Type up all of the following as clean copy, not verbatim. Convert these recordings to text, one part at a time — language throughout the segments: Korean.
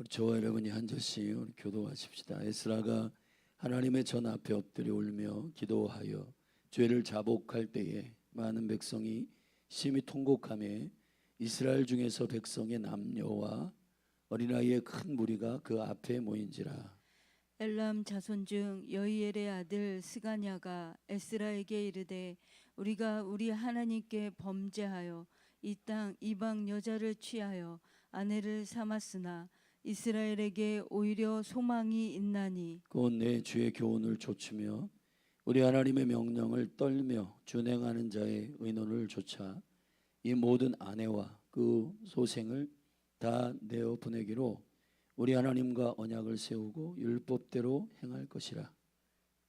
우리 저와 여러분이 앉으시 우리 교도하십시다. 에스라가 하나님의 전 앞에 엎드려 울며 기도하여 죄를 자복할 때에 많은 백성이 심히 통곡하며 이스라엘 중에서 백성의 남녀와 어린아이의 큰 무리가 그 앞에 모인지라. 엘람 자손 중 여이엘의 아들 스가냐가 에스라에게 이르되 우리가 우리 하나님께 범죄하여 이 땅 이방 여자를 취하여 아내를 삼았으나 이스라엘에게 오히려 소망이 있나니 곧 내 주의 교훈을 좇으며 우리 하나님의 명령을 떨며 준행하는 자의 의논을 좇아 이 모든 아내와 그 소생을 다 내어 보내기로 우리 하나님과 언약을 세우고 율법대로 행할 것이라.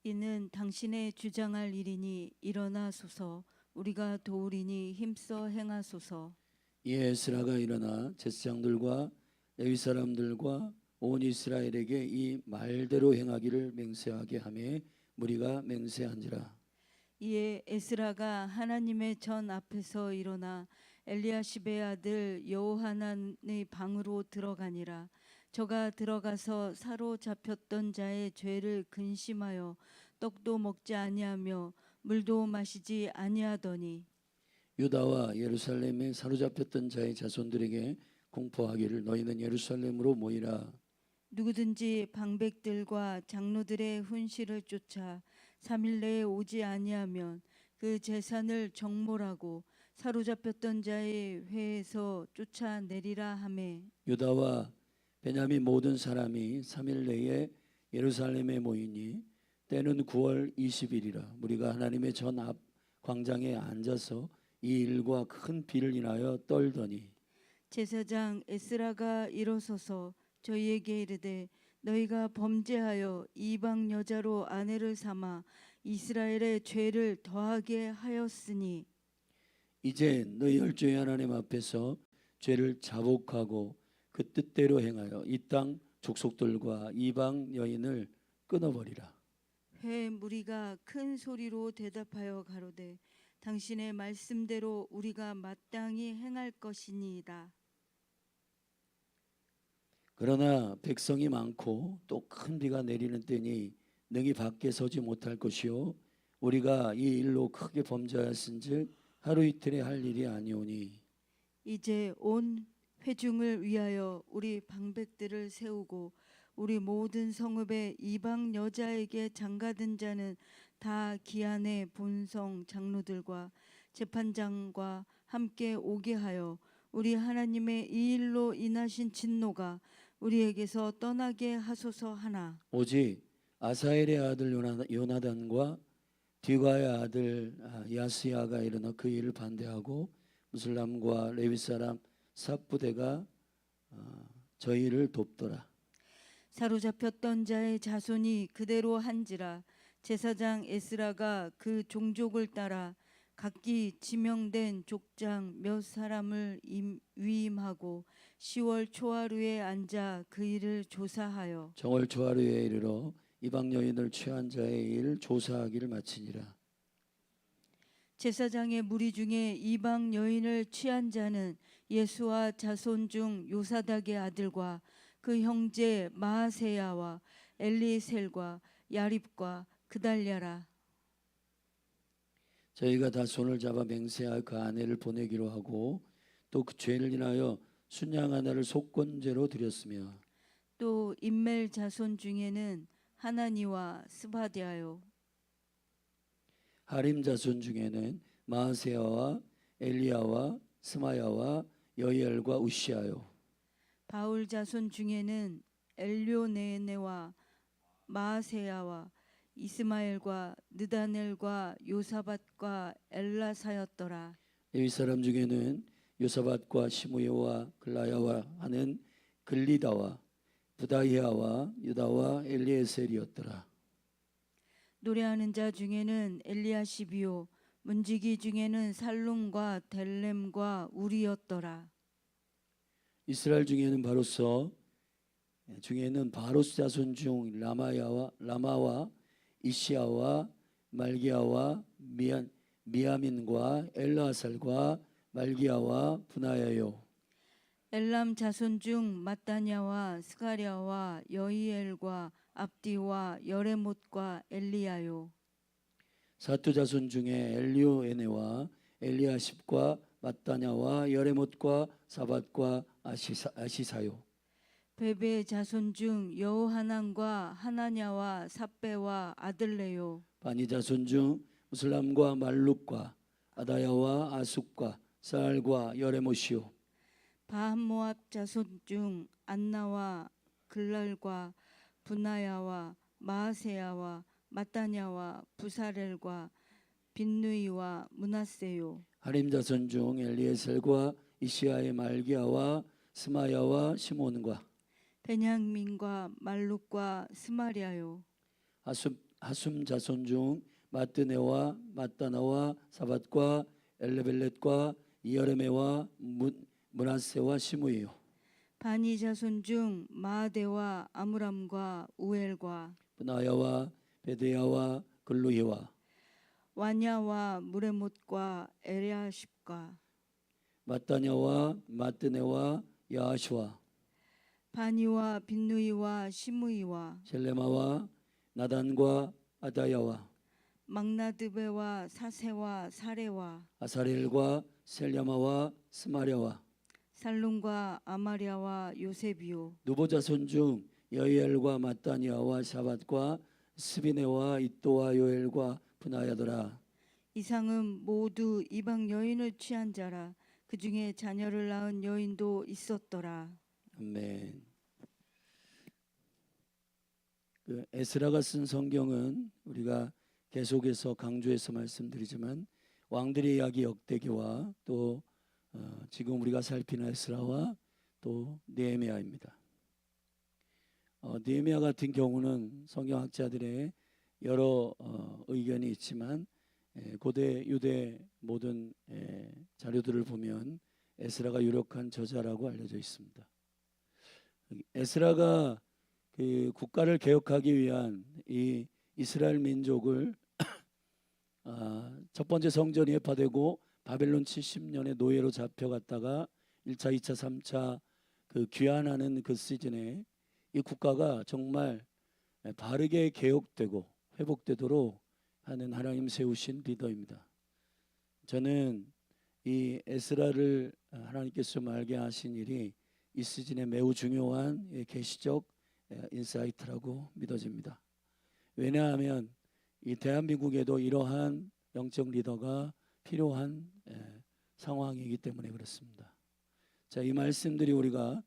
이는 당신의 주장할 일이니 일어나소서 우리가 도우리니 힘써 행하소서. 이에 에스라가 일어나 제사장들과 레위 사람들과 온 이스라엘에게 이 말대로 행하기를 맹세하게 하며 무리가 맹세한지라. 이에 에스라가 하나님의 전 앞에서 일어나 엘리야십의 아들 여호하난의 방으로 들어가니라. 저가 들어가서 사로잡혔던 자의 죄를 근심하여 떡도 먹지 아니하며 물도 마시지 아니하더니 유다와 예루살렘에 사로잡혔던 자의 자손들에게 공포하기를 너희는 예루살렘으로 모이라. 누구든지 방백들과 장로들의 훈시를 쫓아 3일 내에 오지 아니하면 그 재산을 정몰하고 사로잡혔던 자의 회에서 쫓아내리라 하매 유다와 베냐민 모든 사람이 3일 내에 예루살렘에 모이니 때는 9월 20일이라. 무리가 하나님의 전 앞 광장에 앉아서 이 일과 큰 비를 인하여 떨더니 제사장 에스라가 일어서서 저희에게 이르되 너희가 범죄하여 이방 여자로 아내를 삼아 이스라엘의 죄를 더하게 하였으니 이제 너희 열조의 하나님 앞에서 죄를 자복하고 그 뜻대로 행하여 이 땅 족속들과 이방 여인을 끊어버리라. 회 무리가 큰 소리로 대답하여 가로되 당신의 말씀대로 우리가 마땅히 행할 것이니이다. 그러나 백성이 많고 또 큰 비가 내리는 때니 능히 밖에 서지 못할 것이요 우리가 이 일로 크게 범죄하였은즉 하루 이틀에 할 일이 아니오니 이제 온 회중을 위하여 우리 방백들을 세우고 우리 모든 성읍의 이방 여자에게 장가든 자는 다 기한의 본성 장로들과 재판장과 함께 오게 하여 우리 하나님의 이 일로 인하신 진노가 우리에게서 떠나게 하소서 하나 오직 아사엘의 아들 요나단과 디과의 아들 야스야가 일어나 그 일을 반대하고 무슬람과 레위 사람 삽부대가 저희를 돕더라. 사로잡혔던 자의 자손이 그대로 한지라. 제사장 에스라가 그 종족을 따라 각기 지명된 족장 몇 사람을 위임하고 10월 초하루에 앉아 그 일을 조사하여 정월 초하루에 이르러 이방 여인을 취한 자의 일 조사하기를 마치니라. 제사장의 무리 중에 이방 여인을 취한 자는 예수와 자손 중 요사닥의 아들과 그 형제 마아세야와 엘리셀과 야립과 그달랴라. 저희가 다 손을 잡아 맹세하여 그 아내를 보내기로 하고 또 그 죄를 인하여 순양 하나를 속건제로 드렸으며 또 인멜 자손 중에는 하나니와 스바디아요 하림 자손 중에는 마아세야와 엘리야와 스마야와 여이엘과 우시아요. 바울 자손 중에는 엘료네네와 마아세야와 이스마엘과 느다넬과 요사밧과 엘라사였더라. 레위 사람 중에는 요사밧과 시므야와 글라야와 하는 글리다와 부다히아와 유다와 엘리에셀이었더라. 노래하는 자 중에는 엘리야시비요 문지기 중에는 살룸과 델렘과 우리였더라. 이스라엘 중에는 바로스 자손 중 라마와 이시아와 말기야와 미야민과 엘라살과 말기야와 분하야요. 엘람 자손 중 마따냐와 스가랴와 여이엘과 압디와 여레못과 엘리야요. 사투 자손 중에 엘리오에네와 엘리아십과 마따냐와 여레못과 사밧과 아시사요. 베베 자손 중 여호하난과 하나냐와 삽베와 아들레요. 바니 자손 중 무슬람과 말룩과 아다야와 아숙과 쌀과 여레못이요. 바한모압 자손 중 안나와 글랄과 분하야와 마하세야와 마따냐와 부사렐과 빈누이와 문하세요. 하림 자손 중 엘리에셀과 이시야의 말기야와 스마야와 시몬과 베냐민과 말룩과 스마리아요. 하숨 자손 중 마뜨네와 마따나와 사밧과 엘레벨렛과 이여레메와 문하세와 시므이요. 바니 자손 중 마아데와 아므람과 우엘과 브나야와 베데야와 글루히와 와냐와 무레못과 에리아십과 마따냐와 마뜨네와 야아시와 바니와 빈누이와 시므이와 셀레마와 나단과 아다야와 막나드베와 사세와 사레와 아사렐과 셀야마와 스마랴와 살룸과 아마랴와 요셉이요. 누보 자손 중 여이엘과 마따니아와 샤밧과 스비네와 이또와 요엘과 분하야더라. 이상은 모두 이방 여인을 취한 자라. 그 중에 자녀를 낳은 여인도 있었더라. 아멘. 그 에스라가 쓴 성경은 우리가 계속해서 강조해서 말씀드리지만 왕들의 이야기 역대기와 또 지금 우리가 살피는 에스라와 또 느헤미야입니다. 느헤미야 같은 경우는 성경학자들의 여러 의견이 있지만 고대 유대 모든 자료들을 보면 에스라가 유력한 저자라고 알려져 있습니다. 에스라가 그 국가를 개혁하기 위한 이 이스라엘 민족을 첫 번째 성전이 회파되고 바벨론 70년의 노예로 잡혀갔다가 1차, 2차, 3차 그 귀환하는 그 시즌에 이 국가가 정말 바르게 개혁되고 회복되도록 하는 하나님 세우신 리더입니다. 저는 이 에스라를 하나님께서 좀 알게 하신 일이 이 시즌에 매우 중요한 계시적 인사이트라고 믿어집니다. 왜냐하면 이 대한민국에도 이러한 영적 리더가 필요한 상황이기 때문에 그렇습니다. 자, 이 말씀들이 우리가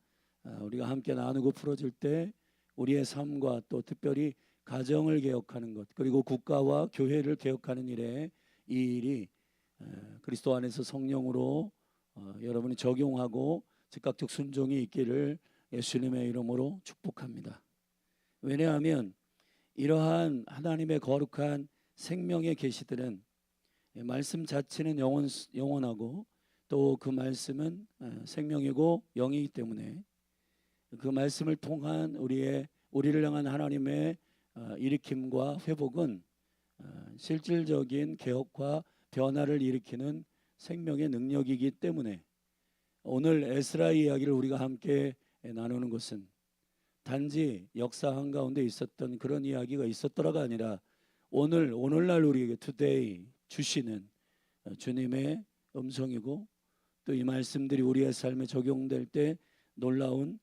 함께 나누고 풀어질 때 우리의 삶과 또 특별히 가정을 개혁하는 것 그리고 국가와 교회를 개혁하는 일에 이 일이 그리스도 안에서 성령으로 여러분이 적용하고 즉각적 순종이 있기를 예수님의 이름으로 축복합니다. 왜냐하면 이러한 하나님의 거룩한 생명의 계시들은 말씀 자체는 영원하고 또 그 말씀은 생명이고 영이기 때문에 그 말씀을 통한 우리를 향한 하나님의 일으킴과 회복은 실질적인 개혁과 변화를 일으키는 생명의 능력이기 때문에 오늘 에스라의 이야기를 우리가 함께 나누는 것은 단지 역사 한가운데 있었던 그런 이야기가 있었더라가 아니라 오늘날 우리에게 today 주시는 주님의 음성이고 또 이 말씀들이 우리의 삶에 적용될 때 놀라운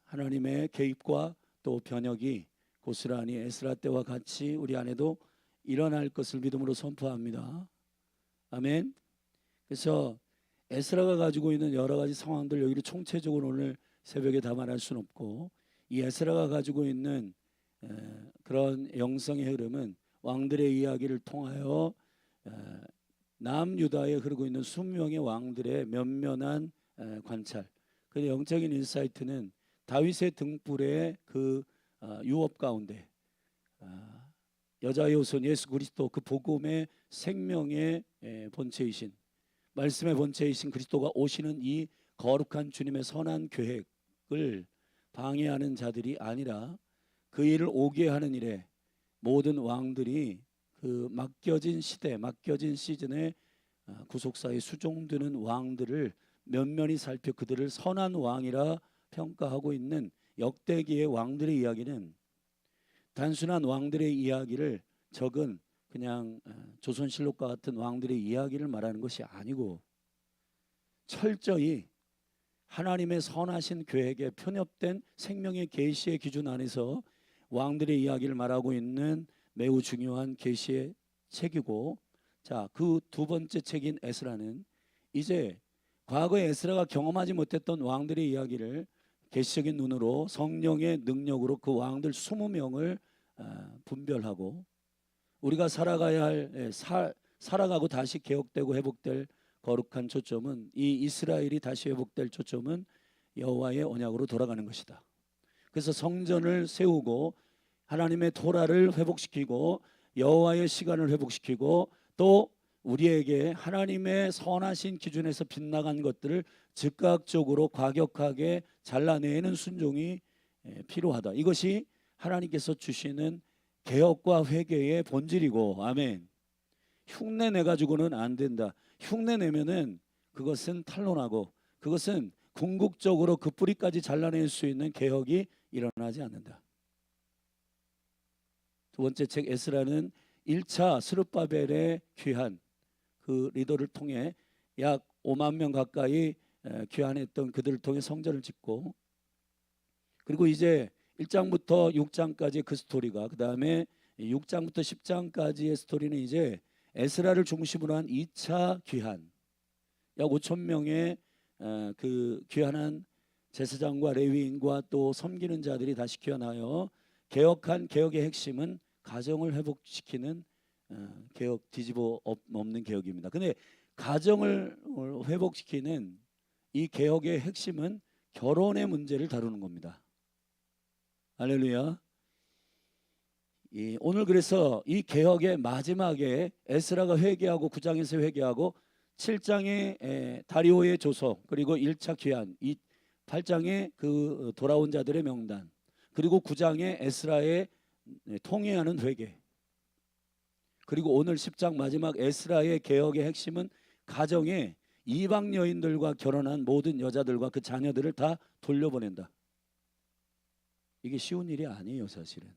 하나님의 개입과 또 변혁이 고스란히 에스라 때와 같이 우리 안에도 일어날 것을 믿음으로 선포합니다. 아멘. 그래서 에스라가 가지고 있는 여러 가지 상황들 여기를 총체적으로 오늘 새벽에 다 말할 수는 없고 이 에스라가 가지고 있는 그런 영성의 흐름은 왕들의 이야기를 통하여 남유다에 흐르고 있는 수명의 왕들의 면면한 관찰 그 영적인 인사이트는 다윗의 등불의 그 유업 가운데 여자의 후손 예수 그리스도 그 복음의 생명의 본체이신 말씀의 본체이신 그리스도가 오시는 이 거룩한 주님의 선한 계획을 방해하는 자들이 아니라 그 일을 오게 하는 일에 모든 왕들이 그 맡겨진 시대 맡겨진 시즌에 구속사에 수종드는 왕들을 면면히 살펴 그들을 선한 왕이라 평가하고 있는 역대기의 왕들의 이야기는 단순한 왕들의 이야기를 적은 그냥 조선실록과 같은 왕들의 이야기를 말하는 것이 아니고 철저히 하나님의 선하신 계획에 편협된 생명의 계시의 기준 안에서 왕들의 이야기를 말하고 있는 매우 중요한 계시의 책이고, 자, 그 두 번째 책인 에스라는 이제 과거에 에스라가 경험하지 못했던 왕들의 이야기를 계시적인 눈으로 성령의 능력으로 그 왕들 20명을 분별하고 우리가 살아가야 할 살아가고 다시 개혁되고 회복될 거룩한 초점은 이 이스라엘이 다시 회복될 초점은 여호와의 언약으로 돌아가는 것이다. 그래서 성전을 세우고 하나님의 토라를 회복시키고 여호와의 시간을 회복시키고 또 우리에게 하나님의 선하신 기준에서 빗나간 것들을 즉각적으로 과격하게 잘라내는 순종이 필요하다. 이것이 하나님께서 주시는 개혁과 회개의 본질이고, 아멘. 흉내 내 가지고는 안 된다. 흉내 내면은 그것은 탄론하고 그것은 궁극적으로 그 뿌리까지 잘라낼 수 있는 개혁이 일어나지 않는다. 두 번째 책 에스라는 1차 스룹바벨의 귀환, 그 리더를 통해 약 5만 명 가까이 귀환했던 그들을 통해 성전을 짓고, 그리고 이제 1장부터 6장까지 그 스토리가, 그 다음에 6장부터 10장까지의 스토리는 이제 에스라를 중심으로 한 2차 귀환, 약 5천 명의 그 귀환한 제사장과 레위인과 또 섬기는 자들이 다시 귀환하여 개혁한 개혁의 핵심은 가정을 회복시키는 개혁, 뒤집어 엎는 개혁입니다. 근데 가정을 회복시키는 이 개혁의 핵심은 결혼의 문제를 다루는 겁니다. 할렐루야. 오늘 그래서 이 개혁의 마지막에 에스라가 회개하고 9장에서 회개하고 7장의 다리오의 조서, 그리고 1차 귀환, 8장의 그 돌아온 자들의 명단, 그리고 9장의 에스라의 통회하는 회개, 그리고 오늘 10장 마지막 에스라의 개혁의 핵심은 가정에 이방 여인들과 결혼한 모든 여자들과 그 자녀들을 다 돌려보낸다. 이게 쉬운 일이 아니에요, 사실은.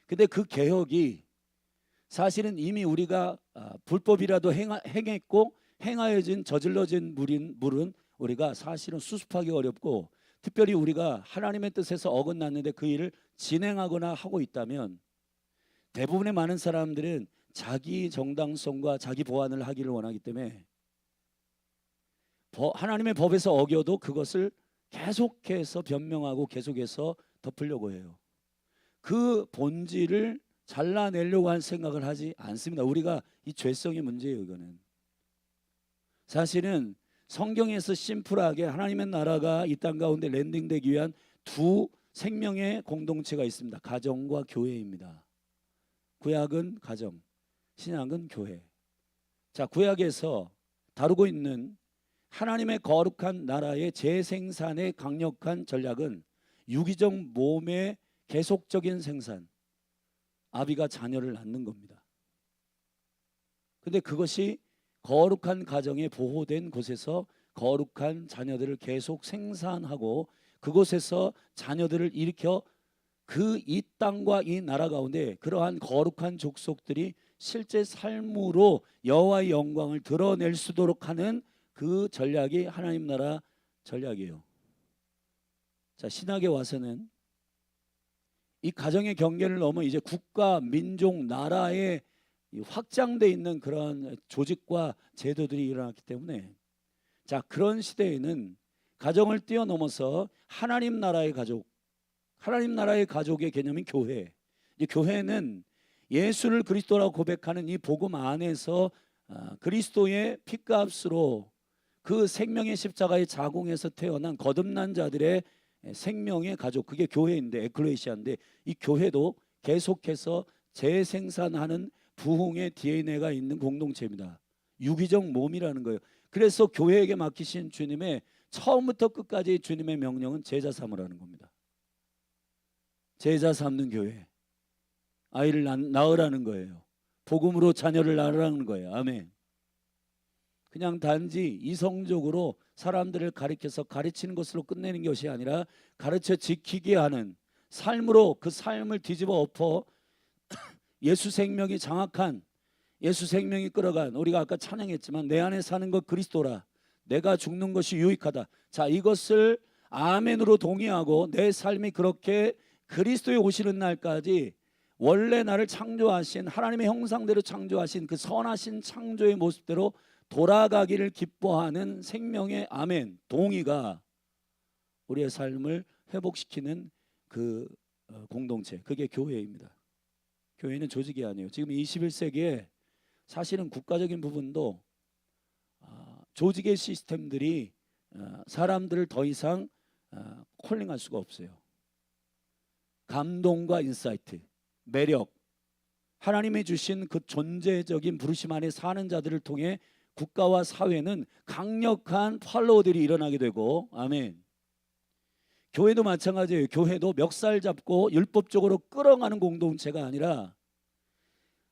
근데 그 개혁이 사실은 이미 우리가 불법이라도 행했고 행하여진 저질러진 물은 우리가 사실은 수습하기 어렵고, 특별히 우리가 하나님의 뜻에서 어긋났는데 그 일을 진행하거나 하고 있다면 대부분의 많은 사람들은 자기 정당성과 자기 보완을 하기를 원하기 때문에 하나님의 법에서 어겨도 그것을 계속해서 변명하고 계속해서 덮으려고 해요. 그 본질을 잘라내려고 한 생각을 하지 않습니다. 우리가 이 죄성의 문제예요. 이거는 사실은 성경에서 심플하게 하나님의 나라가 이 땅 가운데 랜딩되기 위한 두 생명의 공동체가 있습니다. 가정과 교회입니다. 구약은 가정, 신약은 교회. 자, 구약에서 다루고 있는 하나님의 거룩한 나라의 재생산의 강력한 전략은 유기적 몸의 계속적인 생산, 아비가 자녀를 낳는 겁니다. 근데 그것이 거룩한 가정에 보호된 곳에서 거룩한 자녀들을 계속 생산하고 그곳에서 자녀들을 일으켜 그 이 땅과 이 나라 가운데 그러한 거룩한 족속들이 실제 삶으로 여호와의 영광을 드러낼 수 있도록 하는 그 전략이 하나님 나라 전략이에요. 자, 신학에 와서는 이 가정의 경계를 넘어 이제 국가, 민족, 나라에 확장돼 있는 그런 조직과 제도들이 일어났기 때문에, 자, 그런 시대에는 가정을 뛰어넘어서 하나님 나라의 가족, 하나님 나라의 가족의 개념인 교회. 이 교회는 예수를 그리스도라고 고백하는 이 복음 안에서 그리스도의 피값으로 그 생명의 십자가의 자궁에서 태어난 거듭난 자들의 생명의 가족, 그게 교회인데, 에클레시아인데, 이 교회도 계속해서 재생산하는 부흥의 DNA가 있는 공동체입니다. 유기적 몸이라는 거예요. 그래서 교회에게 맡기신 주님의 처음부터 끝까지 주님의 명령은 제자 삼으라는 겁니다. 제자 삼는 교회, 아이를 낳으라는 거예요. 복음으로 자녀를 낳으라는 거예요. 아멘. 그냥 단지 이성적으로 사람들을 가리켜서 가르치는 것으로 끝내는 것이 아니라 가르쳐 지키게 하는 삶으로 그 삶을 뒤집어 엎어 예수 생명이 장악한, 예수 생명이 끌어간, 우리가 아까 찬양했지만 내 안에 사는 것 그리스도라, 내가 죽는 것이 유익하다. 자, 이것을 아멘으로 동의하고 내 삶이 그렇게 그리스도에 오시는 날까지 원래 나를 창조하신 하나님의 형상대로 창조하신 그 선하신 창조의 모습대로 돌아가기를 기뻐하는 생명의 아멘 동의가 우리의 삶을 회복시키는 그 공동체, 그게 교회입니다. 교회는 조직이 아니에요. 지금 21세기에 사실은 국가적인 부분도 조직의 시스템들이 사람들을 더 이상 콜링할 수가 없어요. 감동과 인사이트, 매력, 하나님이 주신 그 존재적인 부르심 안에 사는 자들을 통해 국가와 사회는 강력한 팔로워들이 일어나게 되고, 아멘. 교회도 마찬가지예요. 교회도 멱살 잡고 율법적으로 끌어가는 공동체가 아니라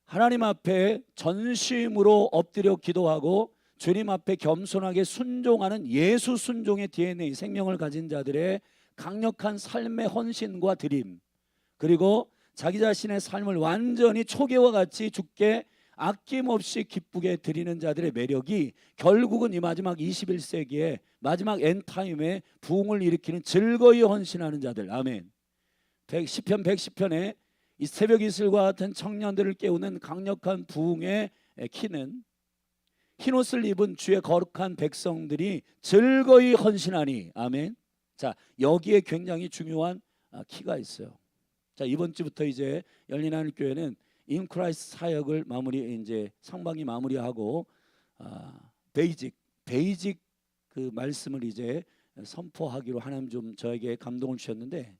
하나님 앞에 전심으로 엎드려 기도하고 주님 앞에 겸손하게 순종하는 예수 순종의 DNA, 생명을 가진 자들의 강력한 삶의 헌신과 드림, 그리고 자기 자신의 삶을 완전히 초계와 같이 주께 아낌없이 기쁘게 드리는 자들의 매력이 결국은 이 마지막 21세기의 마지막 엔타임에 부흥을 일으키는 즐거이 헌신하는 자들, 아멘. 시편 110편에 이 새벽 이슬과 같은 청년들을 깨우는 강력한 부흥의 키는 흰옷을 입은 주의 거룩한 백성들이 즐거이 헌신하니, 아멘. 자, 여기에 굉장히 중요한 키가 있어요. 자, 이번 주부터 이제 열린 하늘 교회는 인크라이스트 사역을 이제 상반기 마무리하고 베이직 그 말씀을 이제 선포하기로 하나님 좀 저에게 감동을 주셨는데,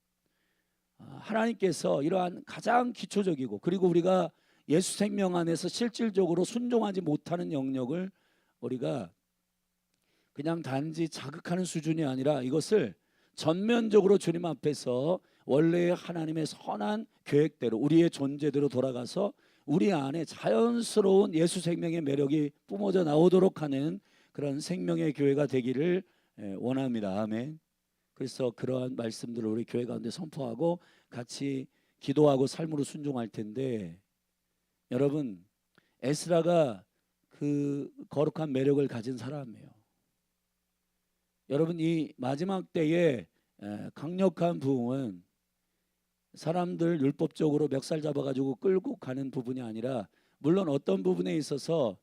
하나님께서 이러한 가장 기초적이고 그리고 우리가 예수 생명 안에서 실질적으로 순종하지 못하는 영역을 우리가 그냥 단지 자극하는 수준이 아니라 이것을 전면적으로 주님 앞에서 원래의 하나님의 선한 계획대로 우리의 존재대로 돌아가서 우리 안에 자연스러운 예수 생명의 매력이 뿜어져 나오도록 하는 그런 생명의 교회가 되기를 원합니다. 아멘. 그래서 그러한 말씀들을 우리 교회 가운데 선포하고 같이 기도하고 삶으로 순종할 텐데, 여러분, 에스라가 그 거룩한 매력을 가진 사람이에요. 여러분, 이 마지막 때에 강력한 부흥은 사람들 율법적으로 멱살 잡아가지고 끌고 가는 부분이 아니라, 물론 어떤 부분에 있어서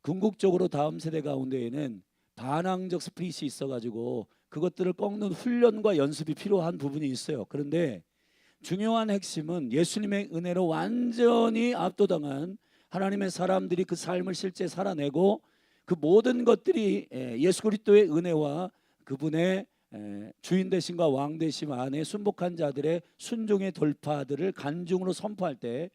궁극적으로 다음 세대 가운데에는 반항적 스피릿이 있어가지고 그것들을 꺾는 훈련과 연습이 필요한 부분이 있어요. 그런데 중요한 핵심은 예수님의 은혜로 완전히 압도당한 하나님의 사람들이 그 삶을 실제 살아내고 그 모든 것들이 예수 그리스도의 은혜와 그분의 주인 되심과 왕 되심 안에 순복한 자들의 순종의 돌파들을 간증으로 선포할 때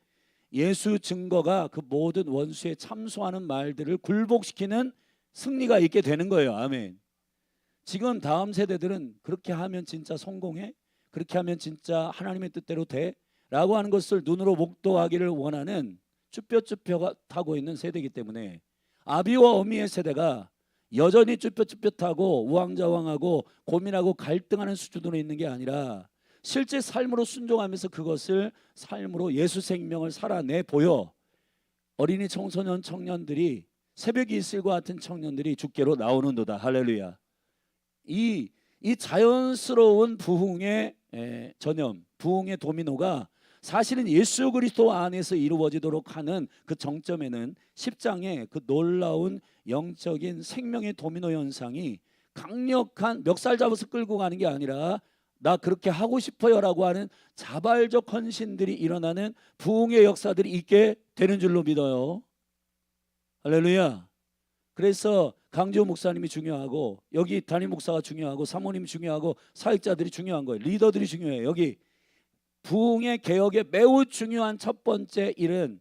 예수 증거가 그 모든 원수에 참소하는 말들을 굴복시키는 승리가 있게 되는 거예요. 아멘. 지금 다음 세대들은 그렇게 하면 진짜 성공해? 그렇게 하면 진짜 하나님의 뜻대로 돼? 라고 하는 것을 눈으로 목도하기를 원하는 쭈뼛쭈뼛하고 있는 세대이기 때문에 아비와 어미의 세대가 여전히 쭈뼛쭈뼛하고 우왕좌왕하고 고민하고 갈등하는 수준으로 있는 게 아니라 실제 삶으로 순종하면서 그것을 삶으로 예수 생명을 살아내 보여 어린이 청소년 청년들이 새벽 이슬과 같은 청년들이 주께로 나오는도다. 할렐루야. 이 자연스러운 부흥의 전염, 부흥의 도미노가 사실은 예수 그리스도 안에서 이루어지도록 하는 그 정점에는 10장의 그 놀라운 영적인 생명의 도미노 현상이 강력한 멱살 잡아서 끌고 가는 게 아니라 나 그렇게 하고 싶어요라고 하는 자발적 헌신들이 일어나는 부흥의 역사들이 있게 되는 줄로 믿어요. 할렐루야. 그래서 강지호 목사님이 중요하고 여기 담임 목사가 중요하고 사모님이 중요하고 사역자들이 중요한 거예요. 리더들이 중요해요. 여기 부흥의 개혁에 매우 중요한 첫 번째 일은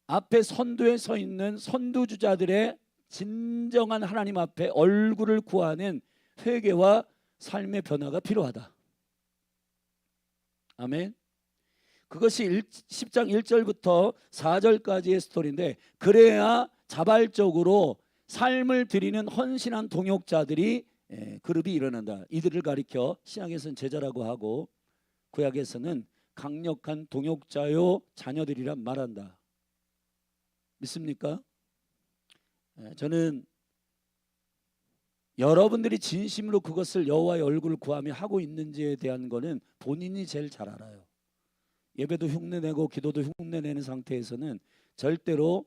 앞에 선두에 서 있는 선두주자들의 진정한 하나님 앞에 얼굴을 구하는 회개와 삶의 변화가 필요하다. 아멘. 그것이 10장 1절부터 4절까지의 스토리인데, 그래야 자발적으로 삶을 드리는 헌신한 동역자들이 그룹이 일어난다. 이들을 가리켜 신약에서는 제자라고 하고 구약에서는 강력한 동역자요 자녀들이란 말한다. 믿습니까? 저는 여러분들이 진심으로 그것을 여호와의 얼굴을 구하며 하고 있는지에 대한 거는 본인이 제일 잘 알아요. 예배도 흉내내고 기도도 흉내내는 상태에서는 절대로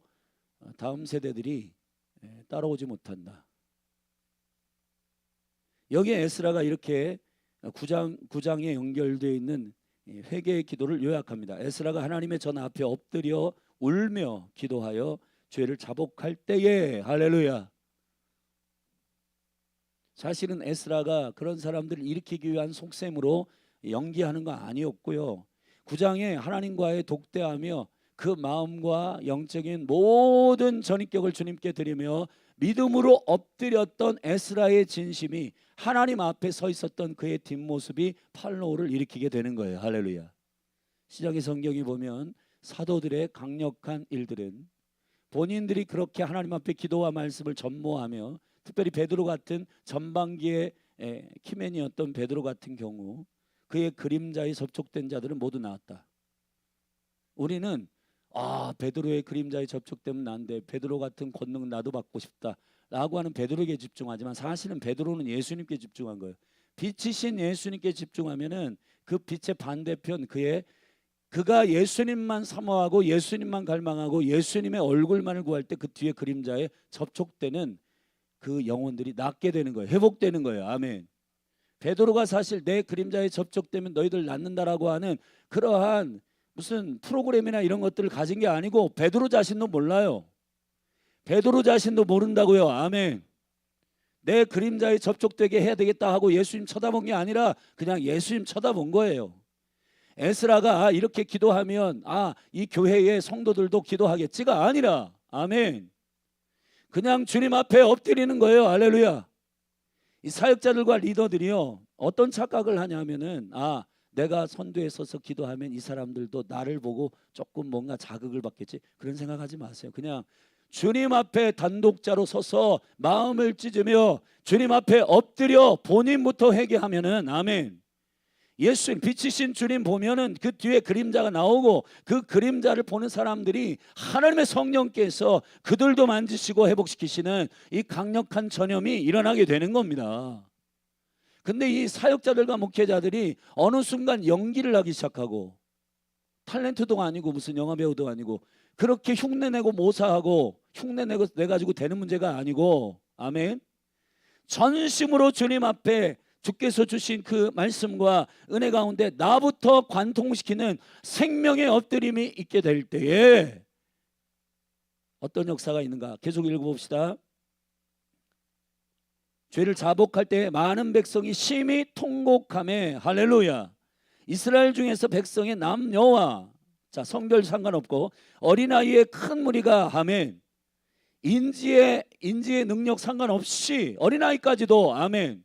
다음 세대들이 따라오지 못한다. 여기에 에스라가 이렇게 9장에 연결되어 있는 회개의 기도를 요약합니다. 에스라가 하나님의 전 앞에 엎드려 울며 기도하여 죄를 자복할 때에, 할렐루야. 사실은 에스라가 그런 사람들을 일으키기 위한 속셈으로 연기하는 거 아니었고요. 9장에 하나님과의 독대하며 그 마음과 영적인 모든 전입격을 주님께 드리며 믿음으로 엎드렸던 에스라의 진심이 하나님 앞에 서 있었던 그의 뒷모습이 팔로우를 일으키게 되는 거예요. 할렐루야. 시작의 성경에 보면 사도들의 강력한 일들은 본인들이 그렇게 하나님 앞에 기도와 말씀을 전모하며, 특별히 베드로 같은 전반기의 키맨이었던 베드로 같은 경우 그의 그림자에 접촉된 자들은 모두 나왔다. 우리는 베드로의 그림자에 접촉되면 난데 베드로 같은 권능 나도 받고 싶다 라고 하는 베드로에게 집중하지만, 사실은 베드로는 예수님께 집중한 거예요. 빛이신 예수님께 집중하면은 그 빛의 반대편 그가 예수님만 사모하고 예수님만 갈망하고 예수님의 얼굴만을 구할 때 그 뒤에 그림자에 접촉되는 그 영혼들이 낫게 되는 거예요. 회복되는 거예요. 아멘. 베드로가 사실 내 그림자에 접촉되면 너희들 낫는다라고 하는 그러한 무슨 프로그램이나 이런 것들을 가진 게 아니고 베드로 자신도 몰라요. 베드로 자신도 모른다고요. 아멘. 내 그림자에 접촉되게 해야 되겠다 하고 예수님 쳐다본 게 아니라 그냥 예수님 쳐다본 거예요. 에스라가 이렇게 기도하면 이 교회의 성도들도 기도하겠지가 아니라, 아멘, 그냥 주님 앞에 엎드리는 거예요. 할렐루야. 이 사역자들과 리더들이요, 어떤 착각을 하냐면은 내가 선두에 서서 기도하면 이 사람들도 나를 보고 조금 뭔가 자극을 받겠지, 그런 생각하지 마세요. 그냥 주님 앞에 단독자로 서서 마음을 찢으며 주님 앞에 엎드려 본인부터 회개하면은, 아멘, 예수님 빛이신 주님 보면은 그 뒤에 그림자가 나오고 그 그림자를 보는 사람들이 하나님의 성령께서 그들도 만지시고 회복시키시는 이 강력한 전염이 일어나게 되는 겁니다. 근데 이 사역자들과 목회자들이 어느 순간 연기를 하기 시작하고, 탤런트도 아니고 무슨 영화배우도 아니고 그렇게 흉내내고 모사하고 흉내내고 내가지고 되는 문제가 아니고, 아멘, 전심으로 주님 앞에 주께서 주신 그 말씀과 은혜 가운데 나부터 관통시키는 생명의 엎드림이 있게 될 때에 어떤 역사가 있는가? 계속 읽어봅시다. 죄를 자복할 때 많은 백성이 심히 통곡하매, 할렐루야. 이스라엘 중에서 백성의 남녀와, 성별 상관없고 어린아이의 큰 무리가, 아멘, 인지의 능력 상관없이 어린아이까지도, 아멘,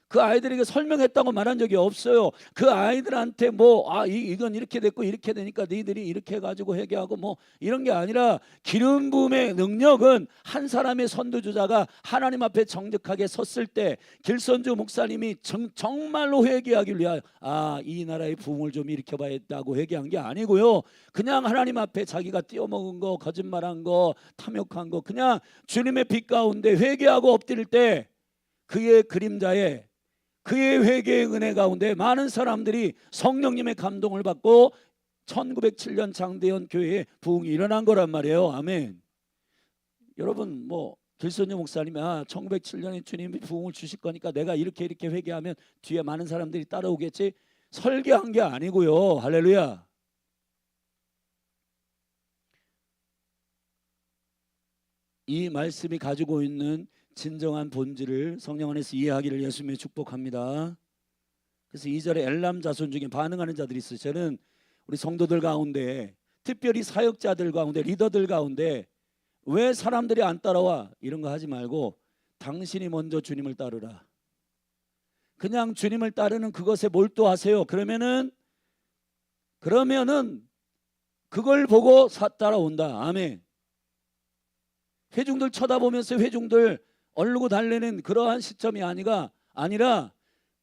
그 아이들에게 설명했다고 말한 적이 없어요. 그 아이들한테 이건 이렇게 됐고 이렇게 되니까 너희들이 이렇게 해가지고 회개하고 이런 게 아니라, 기름 부음의 능력은 한 사람의 선두주자가 하나님 앞에 정직하게 섰을 때 길선주 목사님이 정말로 회개하기 위하여 이 나라의 부흥을 좀 일으켜봐야겠다고 회개한 게 아니고요, 그냥 하나님 앞에 자기가 띄어먹은 거, 거짓말한 거, 탐욕한 거, 그냥 주님의 빛 가운데 회개하고 엎드릴 때 그의 그림자에, 그의 회개의 은혜 가운데 많은 사람들이 성령님의 감동을 받고 1907년 장대현 교회에 부흥이 일어난 거란 말이에요. 아멘. 여러분 길선주 목사님이 1907년에 주님이 부흥을 주실 거니까 내가 이렇게 회개하면 뒤에 많은 사람들이 따라오겠지, 설계한 게 아니고요. 할렐루야. 이 말씀이 가지고 있는 진정한 본질을 성령 안에서 이해하기를 예수님의 축복합니다. 그래서 2절에 엘람 자손 중에 반응하는 자들이 있어요. 저는 우리 성도들 가운데, 특별히 사역자들 가운데, 리더들 가운데 왜 사람들이 안 따라와 이런 거 하지 말고 당신이 먼저 주님을 따르라. 그냥 주님을 따르는 그것에 몰두하세요. 그러면은 그걸 보고 따라온다. 아멘. 회중들 쳐다보면서 회중들 얼르고 달래는 그러한 시점이 아니라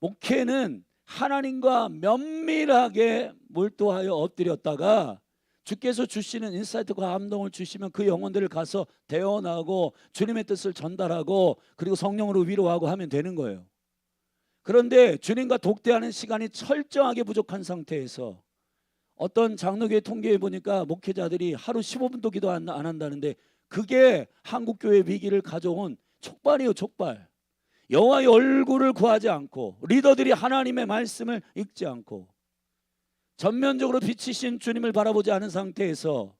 목회는 하나님과 면밀하게 몰두하여 엎드렸다가 주께서 주시는 인사이트과 감동을 주시면 그 영혼들을 가서 대언하고 주님의 뜻을 전달하고 그리고 성령으로 위로하고 하면 되는 거예요. 그런데 주님과 독대하는 시간이 철저하게 부족한 상태에서 어떤 장로교회 통계에 보니까 목회자들이 하루 15분도 기도 안 한다는데 그게 한국교회 위기를 가져온 촉발이에요. 촉발. 여호와의 얼굴을 구하지 않고 리더들이 하나님의 말씀을 읽지 않고 전면적으로 비치신 주님을 바라보지 않은 상태에서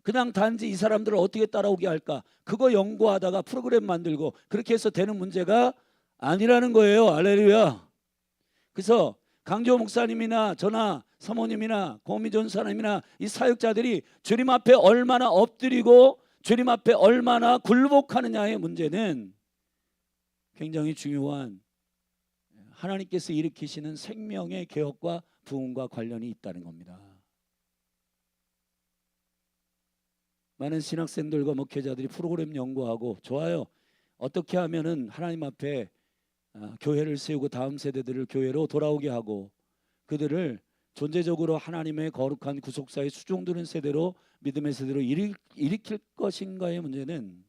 그냥 단지 이 사람들을 어떻게 따라오게 할까 그거 연구하다가 프로그램 만들고 그렇게 해서 되는 문제가 아니라는 거예요. 할렐루야. 그래서 강조 목사님이나 저나 사모님이나 고미전 사람이나 이 사역자들이 주님 앞에 얼마나 엎드리고 주님 앞에 얼마나 굴복하느냐의 문제는 굉장히 중요한 하나님께서 일으키시는 생명의 개혁과 부흥과 관련이 있다는 겁니다. 많은 신학생들과 목회자들이 프로그램 연구하고 좋아요. 어떻게 하면은 하나님 앞에 교회를 세우고 다음 세대들을 교회로 돌아오게 하고 그들을 존재적으로 하나님의 거룩한 구속사의 수종드는 세대로 믿음의 세대로 일으킬 것인가의 문제는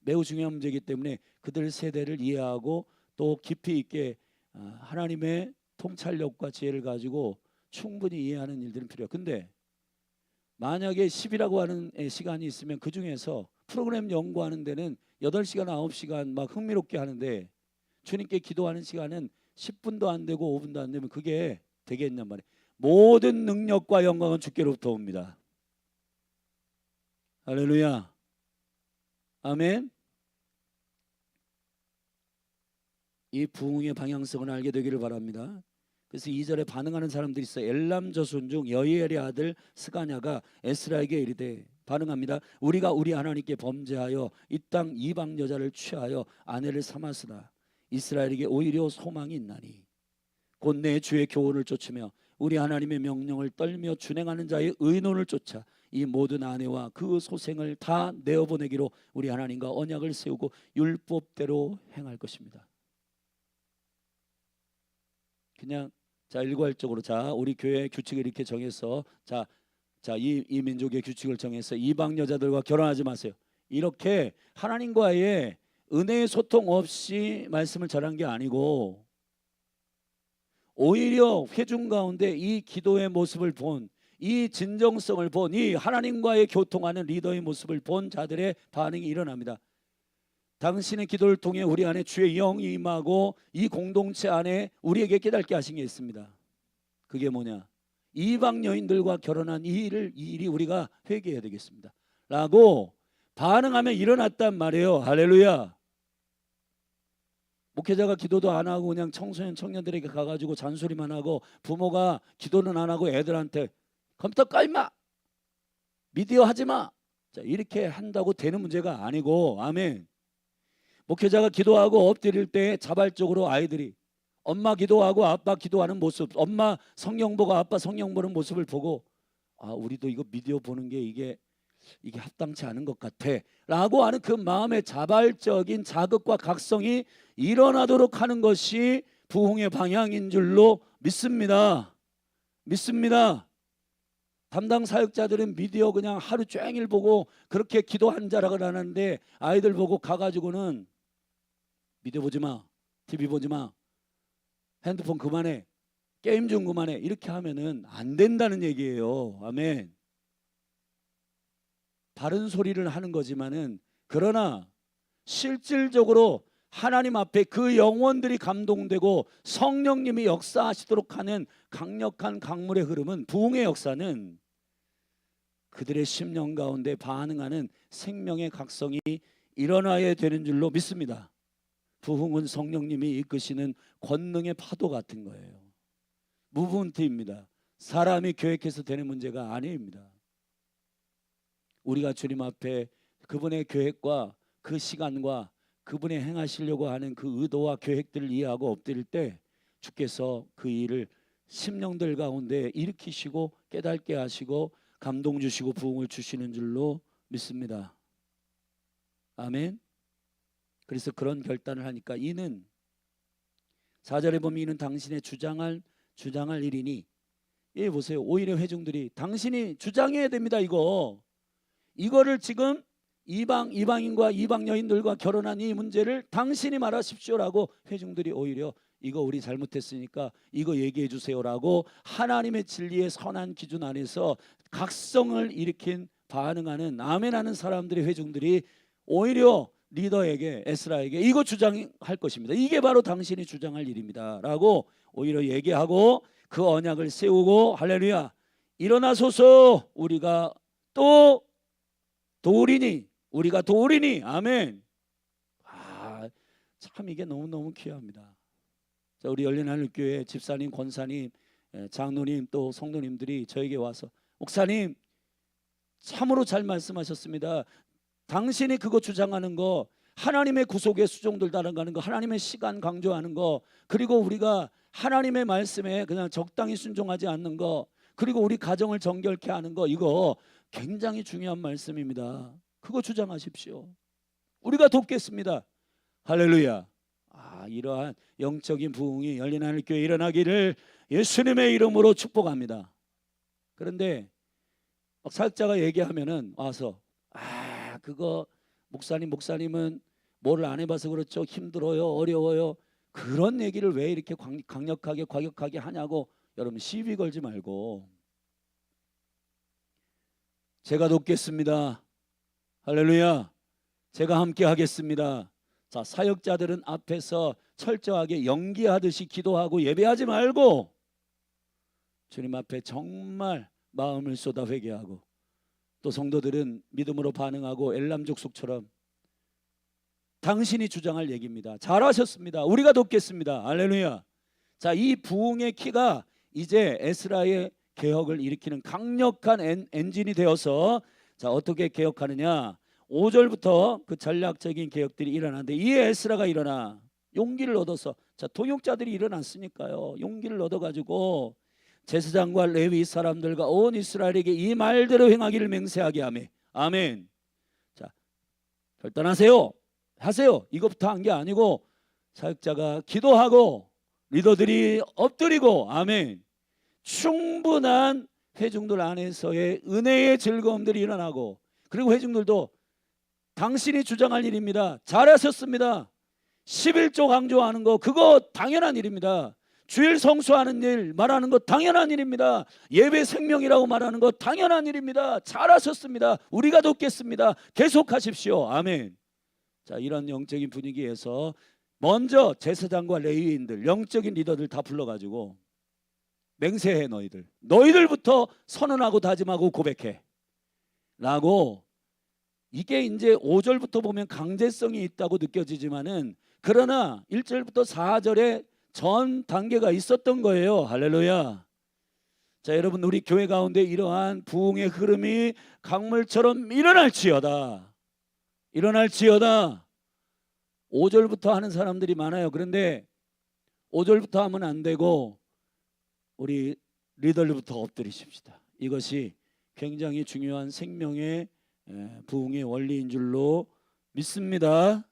매우 중요한 문제이기 때문에 그들 세대를 이해하고 또 깊이 있게 하나님의 통찰력과 지혜를 가지고 충분히 이해하는 일들은 필요해요. 근데 만약에 10이라고 하는 시간이 있으면 그 중에서 프로그램 연구하는 데는 8시간 9시간 막 흥미롭게 하는데 주님께 기도하는 시간은 10분도 안 되고 5분도 안 되면 그게 되겠냔 말이에요. 모든 능력과 영광은 주께로부터 옵니다. 할렐루야. 아멘. 이 부흥의 방향성을 알게 되기를 바랍니다. 그래서 2절에 반응하는 사람들이 있어요. 엘람 저손 중 여이엘의 아들 스가냐가 에스라에게 이르되 반응합니다. 우리가 우리 하나님께 범죄하여 이 땅 이방 여자를 취하여 아내를 삼았으나 이스라엘에게 오히려 소망이 있나니 곧 내 주의 교훈을 쫓으며 우리 하나님의 명령을 떨며 준행하는 자의 의논을 쫓아 이 모든 아내와 그 소생을 다 내어보내기로 우리 하나님과 언약을 세우고 율법대로 행할 것입니다. 그냥 일괄적으로 우리 교회 규칙을 이렇게 정해서 이 민족의 규칙을 정해서 이방 여자들과 결혼하지 마세요. 이렇게 하나님과의 은혜의 소통 없이 말씀을 전한 게 아니고 오히려 회중 가운데 이 기도의 모습을 본 이 진정성을 본 이 하나님과의 교통하는 리더의 모습을 본 자들의 반응이 일어납니다. 당신의 기도를 통해 우리 안에 주의 영이 임하고 이 공동체 안에 우리에게 깨닫게 하신 게 있습니다. 그게 뭐냐? 이방 여인들과 결혼한 이 일이 우리가 회개해야 되겠습니다 라고 반응하며 일어났단 말이에요. 할렐루야. 목회자가 기도도 안 하고 그냥 청소년 청년들에게 가가지고 잔소리만 하고 부모가 기도는 안 하고 애들한테 컴퓨터 꺼 임마 미디어 하지마 이렇게 한다고 되는 문제가 아니고 아멘. 목회자가 기도하고 엎드릴 때 자발적으로 아이들이 엄마 기도하고 아빠 기도하는 모습, 엄마 성경 보고 아빠 성경 보는 모습을 보고 우리도 이거 미디어 보는 게 이게 합당치 않은 것 같아 라고 하는 그 마음의 자발적인 자극과 각성이 일어나도록 하는 것이 부흥의 방향인 줄로 믿습니다. 담당 사역자들은 미디어 그냥 하루 종일 보고 그렇게 기도한 자라고 하는데 아이들 보고 가가지고는 미디어 보지 마, TV 보지 마, 핸드폰 그만해, 게임 좀 그만해 이렇게 하면은 안 된다는 얘기예요. 아멘. 바른 소리를 하는 거지만은 그러나 실질적으로 하나님 앞에 그 영혼들이 감동되고 성령님이 역사하시도록 하는 강력한 강물의 흐름은 부흥의 역사는 그들의 심령 가운데 반응하는 생명의 각성이 일어나야 되는 줄로 믿습니다. 부흥은 성령님이 이끄시는 권능의 파도 같은 거예요. 무브먼트입니다. 사람이 계획해서 되는 문제가 아닙니다. 우리가 주님 앞에 그분의 계획과 그 시간과 그분이 행하시려고 하는 그 의도와 계획들을 이해하고 엎드릴 때 주께서 그 일을 심령들 가운데 일으키시고 깨닫게 하시고 감동 주시고 부흥을 주시는 줄로 믿습니다. 아멘. 그래서 그런 결단을 하니까 이는 4절에 보면 이는 당신의 주장할 일이니, 예, 보세요. 오히려 회중들이 당신이 주장해야 됩니다. 이거를 지금 이방인과 이방 여인들과 결혼한 이 문제를 당신이 말하십시오라고 회중들이 오히려 이거 우리 잘못했으니까 이거 얘기해 주세요라고 하나님의 진리의 선한 기준 안에서 각성을 일으킨 반응하는 아멘하는 사람들의 회중들이 오히려 리더에게 에스라에게 이거 주장할 것입니다. 이게 바로 당신이 주장할 일입니다라고 오히려 얘기하고 그 언약을 세우고 할렐루야 일어나소서 우리가 또 도우리니 아멘. 참 이게 너무너무 귀합니다. 자, 우리 열린하늘교회 집사님, 권사님, 장로님 또 성도님들이 저에게 와서 목사님 참으로 잘 말씀하셨습니다. 당신이 그거 주장하는 거 하나님의 구속의 수종들 따라가는 거 하나님의 시간 강조하는 거 그리고 우리가 하나님의 말씀에 그냥 적당히 순종하지 않는 거 그리고 우리 가정을 정결케 하는 거 이거 굉장히 중요한 말씀입니다. 그거 주장하십시오. 우리가 돕겠습니다. 할렐루야. 이러한 영적인 부흥이 열린하늘교회에 일어나기를 예수님의 이름으로 축복합니다. 그런데 사역자가 얘기하면은 와서 그거 목사님은 뭐를 안 해봐서 그렇죠. 힘들어요. 어려워요. 그런 얘기를 왜 이렇게 강력하게 과격하게 하냐고 여러분 시비 걸지 말고 제가 돕겠습니다. 할렐루야. 제가 함께 하겠습니다. 자, 사역자들은 앞에서 철저하게 연기하듯이 기도하고 예배하지 말고 주님 앞에 정말 마음을 쏟아 회개하고 또 성도들은 믿음으로 반응하고 엘람 족속처럼 당신이 주장할 얘기입니다. 잘하셨습니다. 우리가 돕겠습니다. 할렐루야. 자, 이 부흥의 키가 이제 에스라의 개혁을 일으키는 강력한 엔진이 되어서 자, 어떻게 개혁하느냐 5절부터 그 전략적인 개혁들이 일어나는데 이 에스라가 일어나 용기를 얻어서 자, 동역자들이 일어났으니까요. 용기를 얻어가지고 제사장과 레위 사람들과 온 이스라엘에게 이 말대로 행하기를 맹세하게 하며 아멘. 자, 결단하세요. 하세요. 이것부터 한 게 아니고 사역자가 기도하고 리더들이 엎드리고 아멘. 충분한 회중들 안에서의 은혜의 즐거움들이 일어나고 그리고 회중들도 당신이 주장할 일입니다. 잘하셨습니다. 11조 강조하는 거 그거 당연한 일입니다. 주일 성수하는 일 말하는 거 당연한 일입니다. 예배 생명이라고 말하는 거 당연한 일입니다. 잘하셨습니다. 우리가 돕겠습니다. 계속하십시오. 아멘. 자, 이런 영적인 분위기에서 먼저 제사장과 레위인들 영적인 리더들 다 불러가지고 맹세해 너희들부터 선언하고 다짐하고 고백해 라고 이게 이제 5절부터 보면 강제성이 있다고 느껴지지만은 그러나 1절부터 4절에 전 단계가 있었던 거예요. 할렐루야. 자, 여러분 우리 교회 가운데 이러한 부흥의 흐름이 강물처럼 일어날지어다. 5절부터 하는 사람들이 많아요. 그런데 5절부터 하면 안 되고 우리 리더들부터 엎드리십시다. 이것이 굉장히 중요한 생명의 부흥의 원리인 줄로 믿습니다.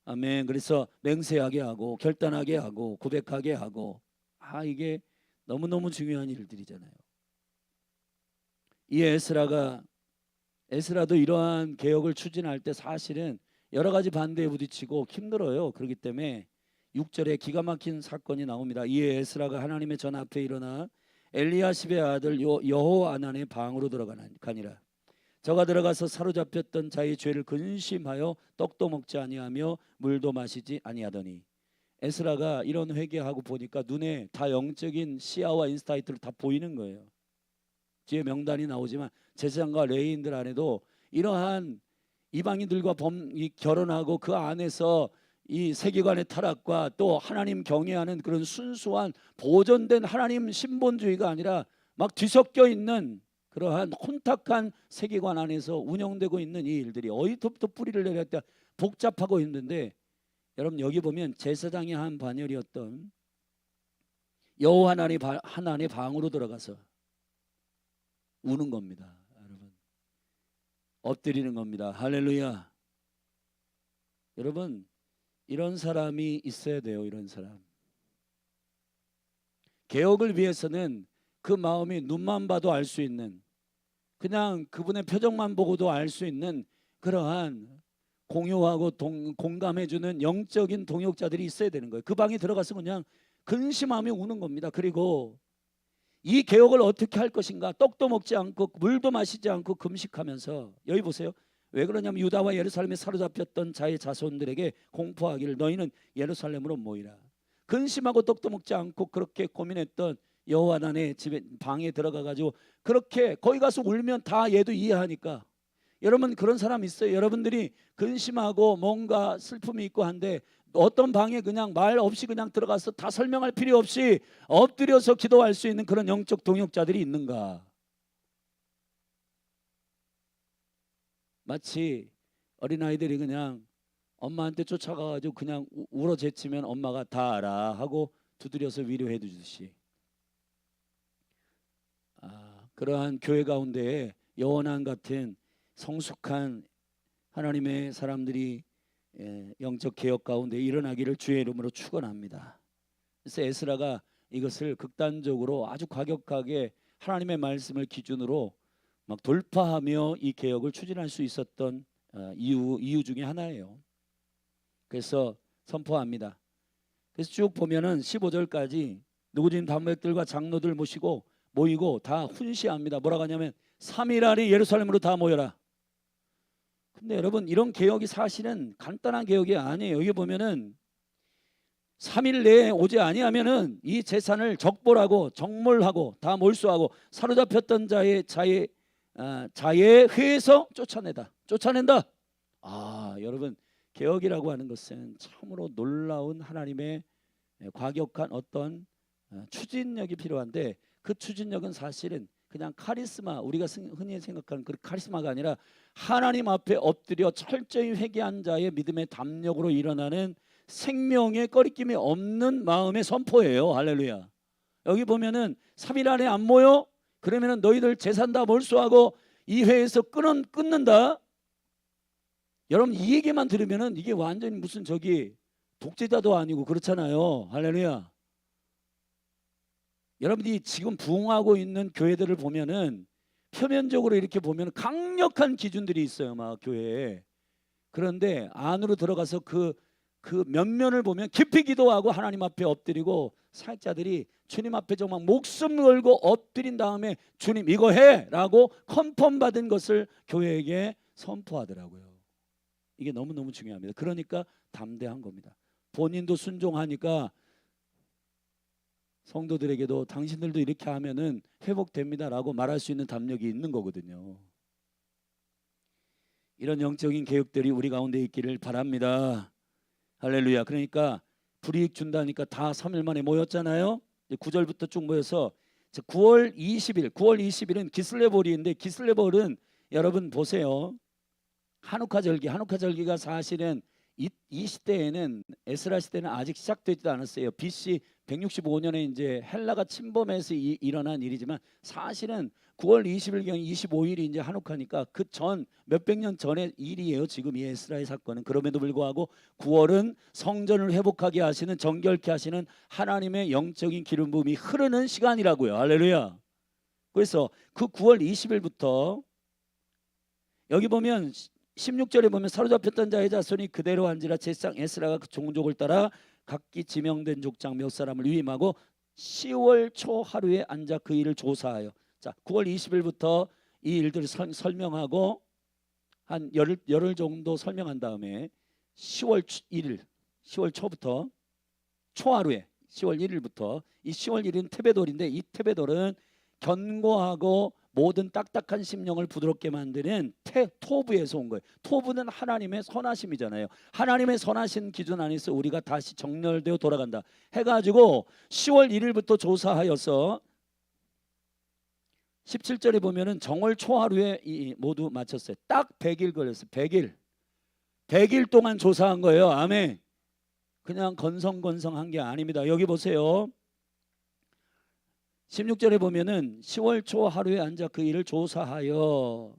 아멘. 그래서 맹세하게 하고 결단하게 하고 고백하게 하고 이게 너무너무 중요한 일들이잖아요. 이 에스라도 이러한 개혁을 추진할 때 사실은 여러 가지 반대에 부딪히고 힘들어요. 그렇기 때문에 6절에 기가 막힌 사건이 나옵니다. 이에 에스라가 하나님의 전 앞에 일어나 엘리야십의 아들 여호하난의 방으로 들어가니라. 저가 들어가서 사로잡혔던 자의 죄를 근심하여 떡도 먹지 아니하며 물도 마시지 아니하더니 에스라가 이런 회개하고 보니까 눈에 다 영적인 시야와 인사이트를 다 보이는 거예요. 뒤에 명단이 나오지만 제사장과 레위인들 안에도 이러한 이방인들과 결혼하고 그 안에서 이 세계관의 타락과 또 하나님 경외하는 그런 순수한 보존된 하나님 신본주의가 아니라 막 뒤섞여 있는 그러한 혼탁한 세계관 안에서 운영되고 있는 이 일들이 어디서부터 뿌리를 내릴 때 복잡하고 있는데 여러분 여기 보면 제사장이 한 반열이었던 여호하난의 방으로 들어가서 우는 겁니다. 여러분 엎드리는 겁니다. 할렐루야. 여러분, 이런 사람이 있어야 돼요. 이런 사람. 개혁을 위해서는 그 마음이 눈만 봐도 알 수 있는, 그냥 그분의 표정만 보고도 알 수 있는 그러한 공유하고 공감해주는 영적인 동역자들이 있어야 되는 거예요. 그 방에 들어가서 그냥 근심하며 우는 겁니다. 그리고 이 개혁을 어떻게 할 것인가, 떡도 먹지 않고 물도 마시지 않고 금식하면서, 여기 보세요. 왜 그러냐면 유다와 예루살렘에 사로잡혔던 자의 자손들에게 공포하기를 너희는 예루살렘으로 모이라. 근심하고 떡도 먹지 않고 그렇게 고민했던 여호와난의 집에 방에 들어가 가지고 그렇게 거기 가서 울면 다 얘도 이해하니까. 여러분, 그런 사람 있어요. 여러분들이 근심하고 뭔가 슬픔이 있고 한데 어떤 방에 그냥 말 없이 그냥 들어가서 다 설명할 필요 없이 엎드려서 기도할 수 있는 그런 영적 동역자들이 있는가? 마치 어린아이들이 그냥 엄마한테 쫓아가가지고 그냥 울어제치면 엄마가 다 알아 하고 두드려서 위로해 주듯이, 그러한 교회 가운데에 여호와난 같은 성숙한 하나님의 사람들이 영적 개혁 가운데 일어나기를 주의 이름으로 축원합니다. 그래서 에스라가 이것을 극단적으로 아주 과격하게 하나님의 말씀을 기준으로 막 돌파하며 이 개혁을 추진할 수 있었던 이유 중에 하나예요. 그래서 선포합니다. 그래서 쭉 보면은 15절까지 누구진 담백들과 장로들 모이고 다 훈시합니다. 뭐라고 하냐면 3일 안에 예루살렘으로 다 모여라. 근데 여러분, 이런 개혁이 사실은 간단한 개혁이 아니에요. 여기 보면은 3일 내에 오지 아니하면은 이 재산을 적볼하고 정몰하고 다 몰수하고 사로잡혔던 자의 회에서 쫓아낸다. 여러분, 개혁이라고 하는 것은 참으로 놀라운 하나님의 과격한 어떤 추진력이 필요한데, 그 추진력은 사실은 그냥 카리스마, 우리가 흔히 생각하는 그 카리스마가 아니라 하나님 앞에 엎드려 철저히 회개한 자의 믿음의 담력으로 일어나는 생명의 꺼리낌이 없는 마음의 선포예요. 할렐루야. 여기 보면은 3일 안에 안 모여? 그러면은 너희들 재산 다 몰수하고 이 회에서 끊는다. 여러분, 이 얘기만 들으면은 이게 완전히 무슨 독재자도 아니고 그렇잖아요. 할렐루야. 여러분이 지금 부흥하고 있는 교회들을 보면은 표면적으로 이렇게 보면 강력한 기준들이 있어요, 막 교회에. 그런데 안으로 들어가서 그 면면을 보면 깊이 기도하고 하나님 앞에 엎드리고 사역자들이 주님 앞에 정말 목숨 걸고 엎드린 다음에 주님 이거 해라고 컨펌 받은 것을 교회에게 선포하더라고요. 이게 너무너무 중요합니다. 그러니까 담대한 겁니다. 본인도 순종하니까 성도들에게도 당신들도 이렇게 하면은 회복됩니다라고 말할 수 있는 담력이 있는 거거든요. 이런 영적인 개혁들이 우리 가운데 있기를 바랍니다. 할렐루야. 그러니까 불이익 준다니까 다 3일 만에 모였잖아요. 9절부터 쭉 모여서 9월 20일은 기슬레볼인데, 기슬레볼은 여러분 보세요. 한우카 절기가 사실은 이 시대에는, 에스라 시대는 아직 시작되지도 않았어요. BC 165년에 이제 헬라가 침범해서 일어난 일이지만 사실은 9월 20일경 25일이 이제 한우카니까 그 전 몇백 년 전의 일이에요. 지금 이 에스라의 사건은. 그럼에도 불구하고 9월은 성전을 회복하게 하시는, 정결케 하시는 하나님의 영적인 기름 부음이 흐르는 시간이라고요. 할렐루야. 그래서 그 9월 20일부터 여기 보면 16절에 보면 사로잡혔던 자의 자손이 그대로 한지라 제상 에스라가 그 종족을 따라 각기 지명된 족장 몇 사람을 위임하고 10월 초 하루에 앉아 그 일을 조사하여, 자 9월 20일부터 이 일들을 설명하고 한 열흘 정도 설명한 다음에 10월 1일 10월 초부터 초하루에 10월 1일부터 이 10월 1일은 테베돌인데, 이 테베돌은 견고하고 모든 딱딱한 심령을 부드럽게 만드는 토부에서 온 거예요. 토부는 하나님의 선하심이잖아요. 하나님의 선하신 기준 안에서 우리가 다시 정렬되어 돌아간다 해가지고 10월 1일부터 조사하여서 17절에 보면은 정월 초하루에 모두 마쳤어요. 딱 100일 걸렸어요. 100일 동안 조사한 거예요. 아멘. 그냥 건성한 게 아닙니다. 여기 보세요. 16절에 보면은 10월 초 하루에 앉아 그 일을 조사하여,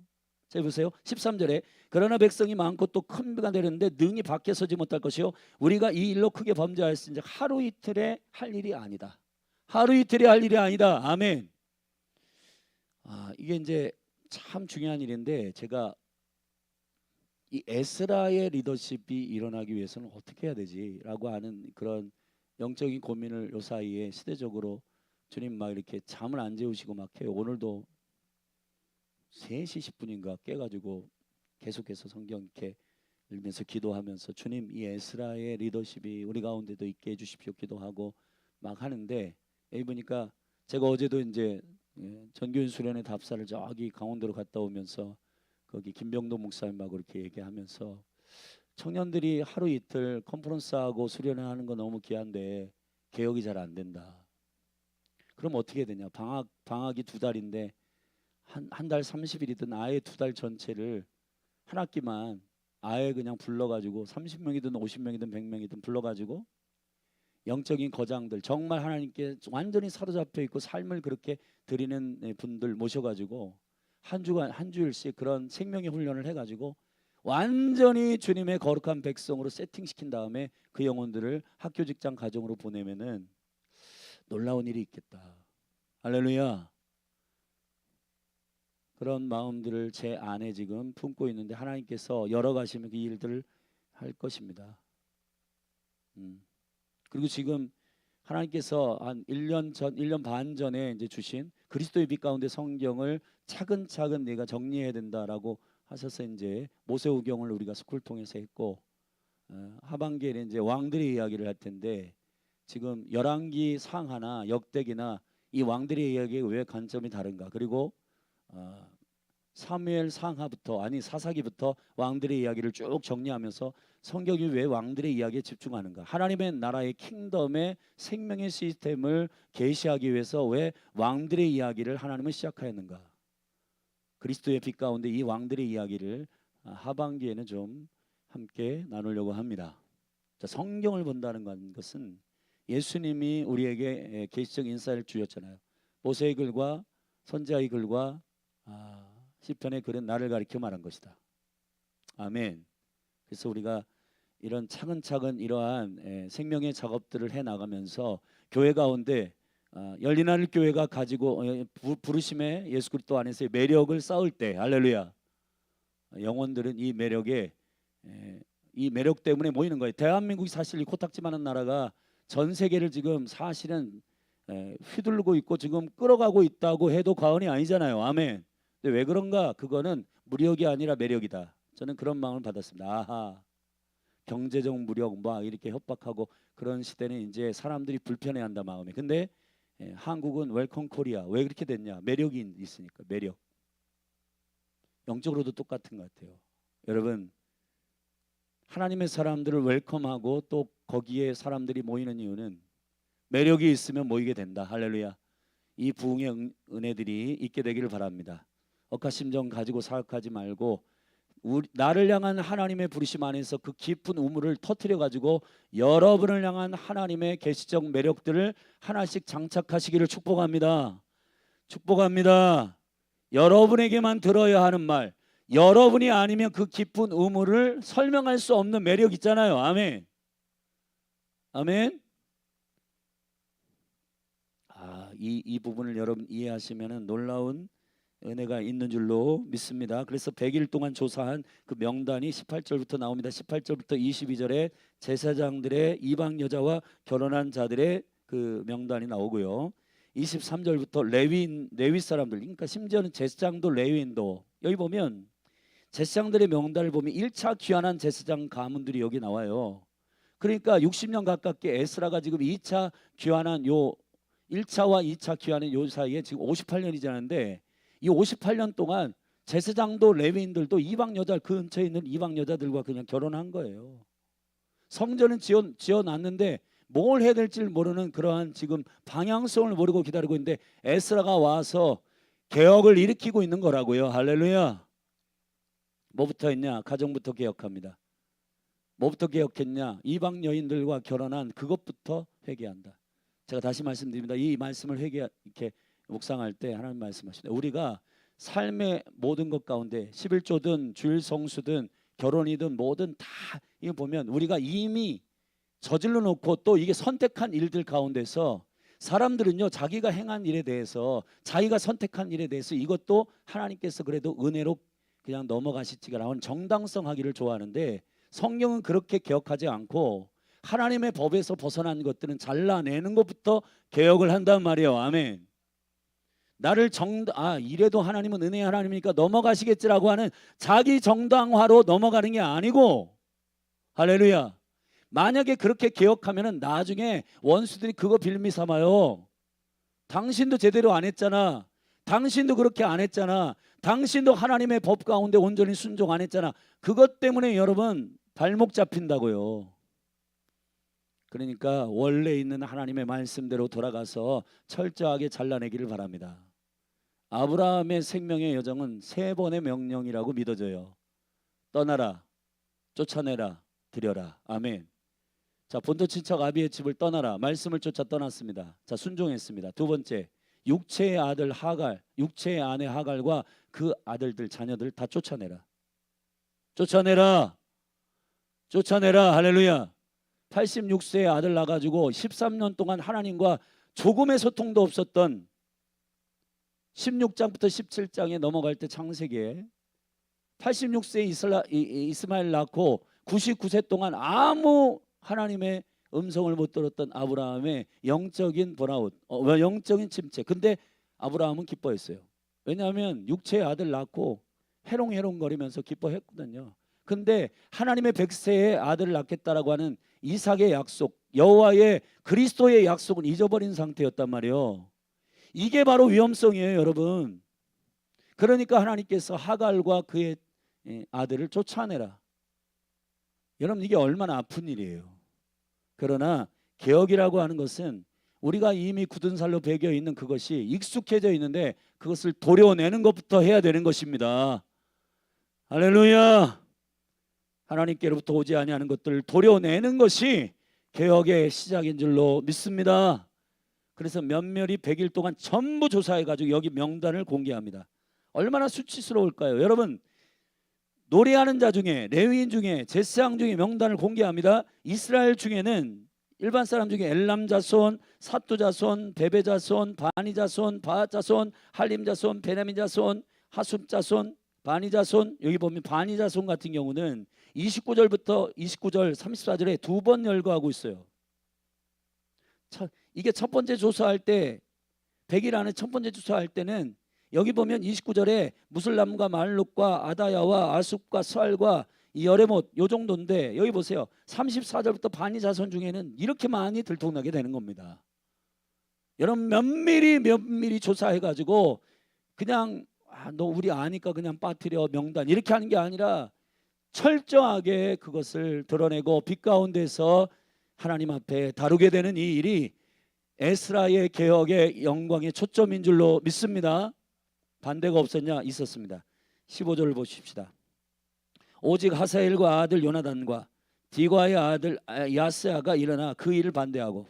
자 보세요. 13절에 그러나 백성이 많고 또 큰 비가 내렸는데 능히 밖에 서지 못할 것이요 우리가 이 일로 크게 범죄하였으니 하루 이틀에 할 일이 아니다. 하루 이틀에 할 일이 아니다. 아멘. 이게 이제 참 중요한 일인데 제가 이 에스라의 리더십이 일어나기 위해서는 어떻게 해야 되지라고 하는 그런 영적인 고민을 요 사이에 시대적으로 주님 막 이렇게 잠을 안 재우시고 막 해요. 오늘도 3시 10분인가 깨가지고 계속해서 성경 이렇게 읽으면서 기도하면서 주님 이 에스라의 리더십이 우리 가운데도 있게 해주십시오 기도하고 막 하는데 여기 보니까 제가 어제도 이제 전교인 수련회 답사를 저기 강원도로 갔다 오면서 거기 김병도 목사님하고 이렇게 얘기하면서 청년들이 하루 이틀 컨퍼런스하고 수련회 하는 거 너무 귀한데 개혁이 잘 안 된다. 그럼 어떻게 되냐? 방학이 2달인데 한 달 30일이든 아예 2달 전체를 한 학기만 아예 그냥 불러가지고 30명이든 50명이든 100명이든 불러가지고 영적인 거장들 정말 하나님께 완전히 사로잡혀 있고 삶을 그렇게 드리는 분들 모셔가지고 한 주일씩 그런 생명의 훈련을 해가지고 완전히 주님의 거룩한 백성으로 세팅시킨 다음에 그 영혼들을 학교 직장 가정으로 보내면은 놀라운 일이 있겠다. 할렐루야. 그런 마음들을 제 안에 지금 품고 있는데 하나님께서 열어가시면 그 일들을 할 것입니다. 그리고 지금 하나님께서 한 1년 반 전에 이제 주신 그리스도의 빛 가운데 성경을 차근차근 내가 정리해야 된다라고 하셔서 이제 모세오경을 우리가 스쿨 통해서 했고 하반기에 이제 왕들의 이야기를 할 텐데 지금 열왕기 상하나 역대기나 이 왕들의 이야기의 왜 관점이 다른가 그리고 사무엘 상하부터 아니 사사기부터 왕들의 이야기를 쭉 정리하면서 성경이 왜 왕들의 이야기에 집중하는가 하나님의 나라의 킹덤의 생명의 시스템을 계시하기 위해서 왜 왕들의 이야기를 하나님은 시작하였는가 그리스도의 빛 가운데 이 왕들의 이야기를 하반기에는 좀 함께 나누려고 합니다. 자, 성경을 본다는 것은 예수님이 우리에게 계시적 인사를 주셨잖아요. 모세의 글과 선지자의 글과 시편의 글은 나를 가리켜 말한 것이다. 아멘. 그래서 우리가 이런 차근차근 이러한 생명의 작업들을 해 나가면서 교회 가운데 열린하늘 교회가 가지고 부르심의 예수 그리스도 안에서의 매력을 쌓을 때 할렐루야 영혼들은 이 매력에 이 매력 때문에 모이는 거예요. 대한민국이 사실 이 코딱지 많은 나라가 전 세계를 지금 사실은 휘둘르고 있고 지금 끌어가고 있다고 해도 과언이 아니잖아요. 아멘. 근데 왜 그런가? 그거는 무력이 아니라 매력이다. 저는 그런 마음을 받았습니다. 아하, 경제적 무력 막 이렇게 협박하고 그런 시대는 이제 사람들이 불편해한다 마음에. 근데 한국은 웰컴 코리아 왜 그렇게 됐냐? 매력이 있으니까 매력. 영적으로도 똑같은 것 같아요. 여러분 하나님의 사람들을 웰컴하고 또 거기에 사람들이 모이는 이유는 매력이 있으면 모이게 된다. 할렐루야. 이 부흥의 은혜들이 있게 되기를 바랍니다. 억하심정 가지고 사역하지 말고 나를 향한 하나님의 부르심 안에서 그 깊은 우물을 터뜨려 가지고 여러분을 향한 하나님의 계시적 매력들을 하나씩 장착하시기를 축복합니다. 축복합니다. 여러분에게만 들어야 하는 말 여러분이 아니면 그 깊은 우물을 설명할 수 없는 매력 있잖아요. 아멘. 아멘. 이 부분을 여러분 이해하시면 놀라운 은혜가 있는 줄로 믿습니다. 그래서 100일 동안 조사한 그 명단이 18절부터 나옵니다. 18절부터 22절에 제사장들의 이방 여자와 결혼한 자들의 그 명단이 나오고요. 23절부터 레위 사람들, 그러니까 심지어는 제사장도 레위인도 여기 보면 제사장들의 명단을 보면 1차 귀환한 제사장 가문들이 여기 나와요. 그러니까 60년 가깝게 에스라가 지금 2차 귀환한 요 1차와 2차 귀환의 요 사이에 지금 58년이 지났는데 이 58년 동안 제사장도 레위인들도 이방 여자 그 근처에 있는 이방 여자들과 그냥 결혼한 거예요. 성전은 지어놨는데 뭘 해야 될지 모르는 그러한 지금 방향성을 모르고 기다리고 있는데 에스라가 와서 개혁을 일으키고 있는 거라고요. 할렐루야. 뭐부터 했냐? 가정부터 개혁합니다. 뭐부터 개혁했냐? 이방 여인들과 결혼한 그것부터 회개한다. 제가 다시 말씀드립니다. 이 말씀을 이렇게 묵상할 때 하나님 말씀하시는데 우리가 삶의 모든 것 가운데 11조든 주일 성수든 결혼이든 뭐든 다 이거 보면 우리가 이미 저질러 놓고 또 이게 선택한 일들 가운데서 사람들은요 자기가 행한 일에 대해서 자기가 선택한 일에 대해서 이것도 하나님께서 그래도 은혜로 그냥 넘어가시지가 않은 정당성 하기를 좋아하는데 성경은 그렇게 개혁하지 않고 하나님의 법에서 벗어난 것들은 잘라내는 것부터 개혁을 한단 말이에요. 아멘. 나를 이래도 하나님은 은혜의 하나님이니까 넘어가시겠지라고 하는 자기 정당화로 넘어가는 게 아니고, 할렐루야, 만약에 그렇게 개혁하면은 나중에 원수들이 그거 빌미 삼아요. 당신도 제대로 안 했잖아. 당신도 그렇게 안 했잖아. 당신도 하나님의 법 가운데 온전히 순종 안 했잖아. 그것 때문에 여러분 발목 잡힌다고요. 그러니까 원래 있는 하나님의 말씀대로 돌아가서 철저하게 잘라내기를 바랍니다. 아브라함의 생명의 여정은 3번의 명령이라고 믿어져요. 떠나라, 쫓아내라, 드려라. 아멘. 자, 본토 친척 아비의 집을 떠나라. 말씀을 쫓아 떠났습니다. 자, 순종했습니다. 두 번째, 육체의 아들 하갈, 육체의 아내 하갈과 그 아들들 자녀들 다 쫓아내라. 쫓아내라. 쫓아내라. 할렐루야. 86세의 아들 낳아가지고 13년 동안 하나님과 조금의 소통도 없었던 16장부터 17장에 넘어갈 때 창세기에 86세의 이스마엘 낳고 99세 동안 아무 하나님의 음성을 못 들었던 아브라함의 영적인 번아웃, 영적인 침체. 근데 아브라함은 기뻐했어요. 왜냐하면 육체의 아들 낳고 해롱해롱거리면서 기뻐했거든요. 근데 하나님의 백세의 아들을 낳겠다라고 하는 이삭의 약속, 여호와의 그리스도의 약속은 잊어버린 상태였단 말이에요. 이게 바로 위험성이에요, 여러분. 그러니까 하나님께서 하갈과 그의 아들을 쫓아내라. 여러분, 이게 얼마나 아픈 일이에요. 그러나 개혁이라고 하는 것은 우리가 이미 굳은 살로 배겨 있는 그것이 익숙해져 있는데 그것을 도려내는 것부터 해야 되는 것입니다. 할렐루야. 하나님께로부터 오지 아니하는 것들을 도려내는 것이 개혁의 시작인 줄로 믿습니다. 그래서 면밀히 100일 동안 전부 조사해가지고 여기 명단을 공개합니다. 얼마나 수치스러울까요? 여러분, 노래하는 자 중에, 레위인 중에, 제사장 중에 명단을 공개합니다. 이스라엘 중에는 일반 사람 중에 엘람 자손, 사뚜 자손, 베베 자손, 바니 자손, 바앗 자손, 할림 자손, 베냐민 자손, 하숲 자손, 바니 자손. 여기 보면 바니 자손 같은 경우는 29절부터 29절 34절에 2번 열거하고 있어요. 이게 첫 번째 조사할 때 100일 안에 첫 번째 조사할 때는 여기 보면 29절에 무슬람과 말룩과 아다야와 아숲과 스알과 이 여레못 요 정도인데 여기 보세요. 34절부터 바니 자손 중에는 이렇게 많이 들통나게 되는 겁니다. 여러분, 면밀히 조사해가지고 그냥 너 우리 아니까 그냥 빠뜨려 명단 이렇게 하는 게 아니라 철저하게 그것을 드러내고 빛 가운데서 하나님 앞에 다루게 되는 이 일이 에스라의 개혁의 영광의 초점인 줄로 믿습니다. 반대가 없었냐? 있었습니다. 15절을 보십시다. 오직 하사엘과 아들 요나단과 디과의 아들 야스야가 일어나 그 일을 반대하고.